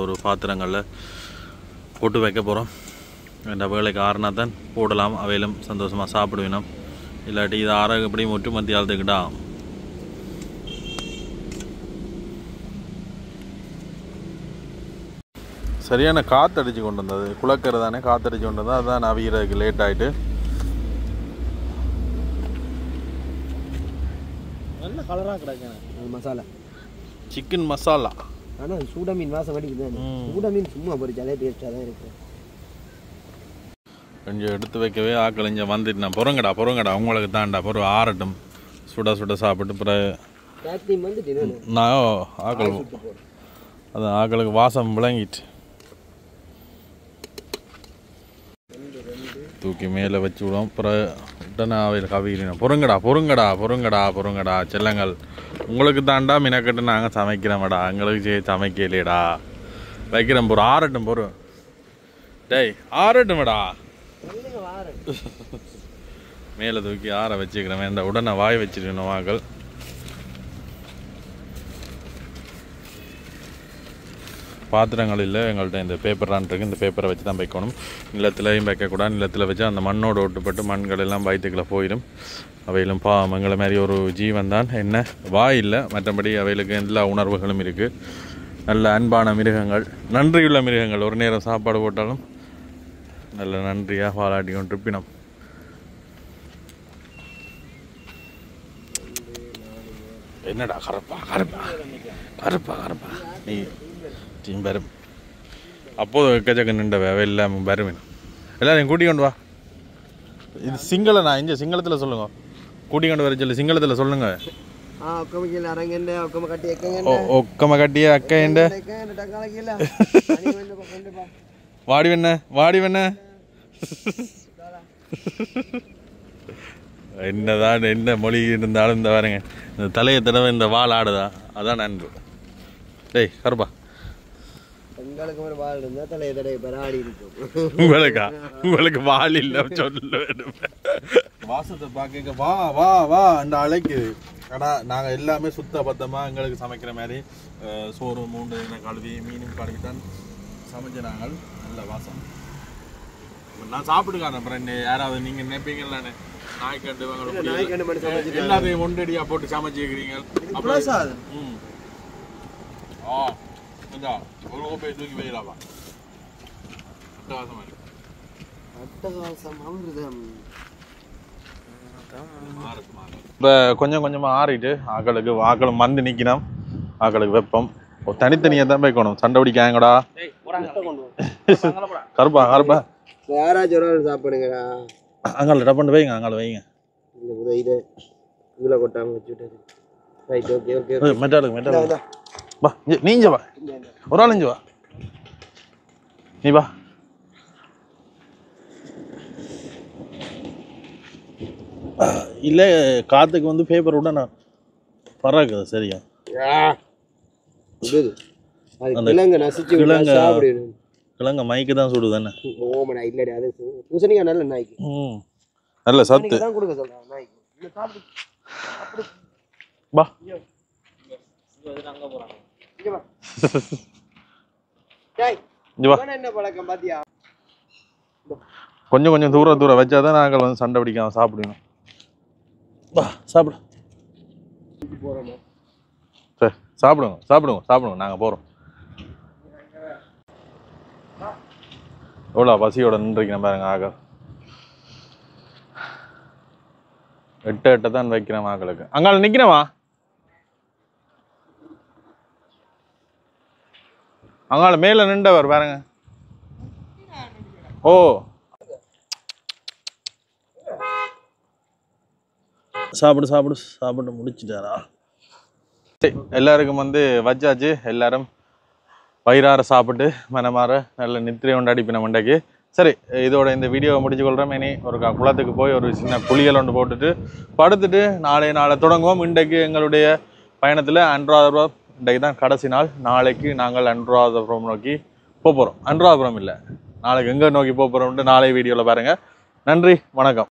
ஒரு பாத்திரங்களில் போட்டு வைக்க போகிறோம். இந்த வேலைக்கு ஆறுனா தான் போடலாம், அவையிலும் சந்தோஷமாக சாப்பிடுவினோம். இல்லாட்டி இது ஆற எப்படி முட்டு மத்தியாலத்துக்கிட்டா. சரியான காற்றடிச்சு கொண்டு வந்தது, குளக்கரை தானே காற்றடிச்சு கொண்டு வந்தது, அதுதான் அவிகிறதுக்கு லேட் ஆகிட்டு. நல்ல கலராக கிடைக்கும் அது மசாலா சிக்கன் மசாலா. ஆனால் சூட மீன் வாசம் அடிக்குது. சூட மீன் சும்மா பொரிச்சாலே டேஸ்ட்டாக தான் இருக்கு. கொஞ்சம் எடுத்து வைக்கவே ஆக்கள் இங்கே வந்துட்டு நான் பொறுங்கடா உங்களுக்கு தான்டா பொறு ஆறட்டும், சுட சுட சாப்பிட்டு பிறகு நான் ஆக்கள் அது ஆக்களுக்கு வாசம் விளங்கிட்டு தூக்கி மேலே வச்சு விடுவோம். அப்புறம் உடனே அவையில் கவிக்கிறேன். பொறுங்கடா செல்லங்கள், உங்களுக்கு தாண்டா மினக்கட்டு நாங்கள் சமைக்கிறோம்டா, எங்களுக்கு சமைக்கலையடா. வைக்கிறேன் பொறு ஆறட்டும் பொறு. டேய் ஆறட்டும்டா. மேலே தூக்கி ஆற வச்சுக்கிறேன். வேண்டாம் உடனே வாய் வச்சுருக்கணும் வாக்கள். பாத்திரங்கள் இல்லை எங்கள்கிட்ட. இந்த பேப்பரான் இருக்குது, இந்த பேப்பரை வச்சு தான் வைக்கணும். நிலத்திலையும் வைக்கக்கூடாது. நிலத்தில் வச்சா அந்த மண்ணோடு ஒட்டுப்பட்டு மண்கள் எல்லாம் வயிற்றுக்குள்ளே போயிடும். அவையிலும் எங்களை மாதிரி ஒரு ஜீவன் தான், என்ன வாய் இல்லை, மற்றபடி அவைகளுக்கு எல்லா உணர்வுகளும் இருக்குது. நல்ல அன்பான மிருகங்கள், நன்றியுள்ள மிருகங்கள். ஒரு நேரம் சாப்பாடு போட்டாலும் நல்ல நன்றியாக வாலாட்டி கொண்டு இருப்பினோம். என்னடா கருப்பா நீ வரும் அப்போது எக்கச்சக்க நின்ற எல்லாம் வருவேன். எல்லாரையும் கூட்டி கொண்டு வா. இது சிங்கள, நான் இங்கே சிங்களத்தில் சொல்லுங்க. கூட்டி கொண்டு வர சொல்லி சிங்களத்தில் சொல்லுங்க. ஒக்கம கட்டிய அக்கையண்ட வாடி வேண்ண என்னதான் என்ன மொழி இருந்தாலும் இந்த பாருங்க, இந்த தலையை தடவை இந்த வால் ஆடுதா, அதான் நன்று. டேய் கருப்பா, உங்களுக்கு வால் இல்லை சொல்ல வேண்டும். வாசத்தை பார்க்க வா வா வா அந்த அழைக்குது. ஆனால் நாங்கள் எல்லாமே சுத்த பத்தமாக எங்களுக்கு சமைக்கிற மாதிரி சோறு மூண்டு கழுவி மீனும் கழுவி தான் சமைச்ச நாங்கள். நல்ல வாசம். நான் சாப்பிட்டுக்கான அப்புறம் யாராவது நீங்கள் நினைப்பீங்களானே நாய்க்கண்டு எல்லாத்தையும் ஒன்றடியா போட்டு சமைச்சிக்கிறீங்க. ஒரு கோப்பையை தூக்கி வைக்கலாமா? இப்போ கொஞ்சம் கொஞ்சமாக ஆறிட்டு ஆக்களும் வந்து நிற்கணும். ஆக்களுக்கு வெப்பம் தனித்தனியாக தான் வைக்கணும். சண்டை பிடிக்காங்கடா. கருப்பா யாராச்சும் சாப்பிடுங்கடா. அங்கால டப்பண்டு வைங்க, அங்கால வைங்க. இதில் கொட்டாமல் வச்சுட்டாரு. Right, okay. மெட்டாலுக்கு வா, நீஞ்ச வா, ஒரு ஆள் இஞ்சு வா, நீ வா. இல்லை காற்றுக்கு வந்து பேப்பர் விட நான் பறக்குது. சரியா கிழங்க மைக்கு தான் சுடு தானே. நல்ல சத்து. வா கொஞ்சம் தூரம் வச்சாதான் நாங்கள் வந்து சண்டை பிடிக்காம சாப்பிடணும். வா சாப்பிடு. சரி சாப்பிடுங்க. நாங்கள் போகிறோம். எவ்வளோ பசியோட நின்றுக்கிறேன் பாருங்க. ஆக 8 தான் வைக்கிறேன் ஆக்களுக்கு. அங்கால நிற்கிறேமா? அங்கால மேலே நின்றவர் பாருங்க. ஓ சாப்பிட்டு முடிச்சுட்டாரா? எல்லாருக்கும் வந்து வச்சாச்சு. எல்லாரும் வயிறார சாப்பிட்டு மனமாற நல்ல நித்திரை கொண்டாடிப்பின மண்டைக்கு. சரி, இதோட இந்த வீடியோவை முடிச்சு கொள்கிறோம். இனி ஒரு குளத்துக்கு போய் ஒரு சின்ன குளியல் ஒன்று போட்டுட்டு படுத்துட்டு நாளை தொடங்குவோம். இன்றைக்கு எங்களுடைய பயணத்தில் அனுராதபுரம் இன்றைக்கு தான் கடைசி நாள். நாளைக்கு நாங்கள் அனுராதபுரம் நோக்கி போகிறோம். அனுராதபுரம் இல்லை, நாளைக்கு எங்கே நோக்கி போகிறோம்ட்டு நாளை வீடியோவில் பாருங்கள். நன்றி, வணக்கம்.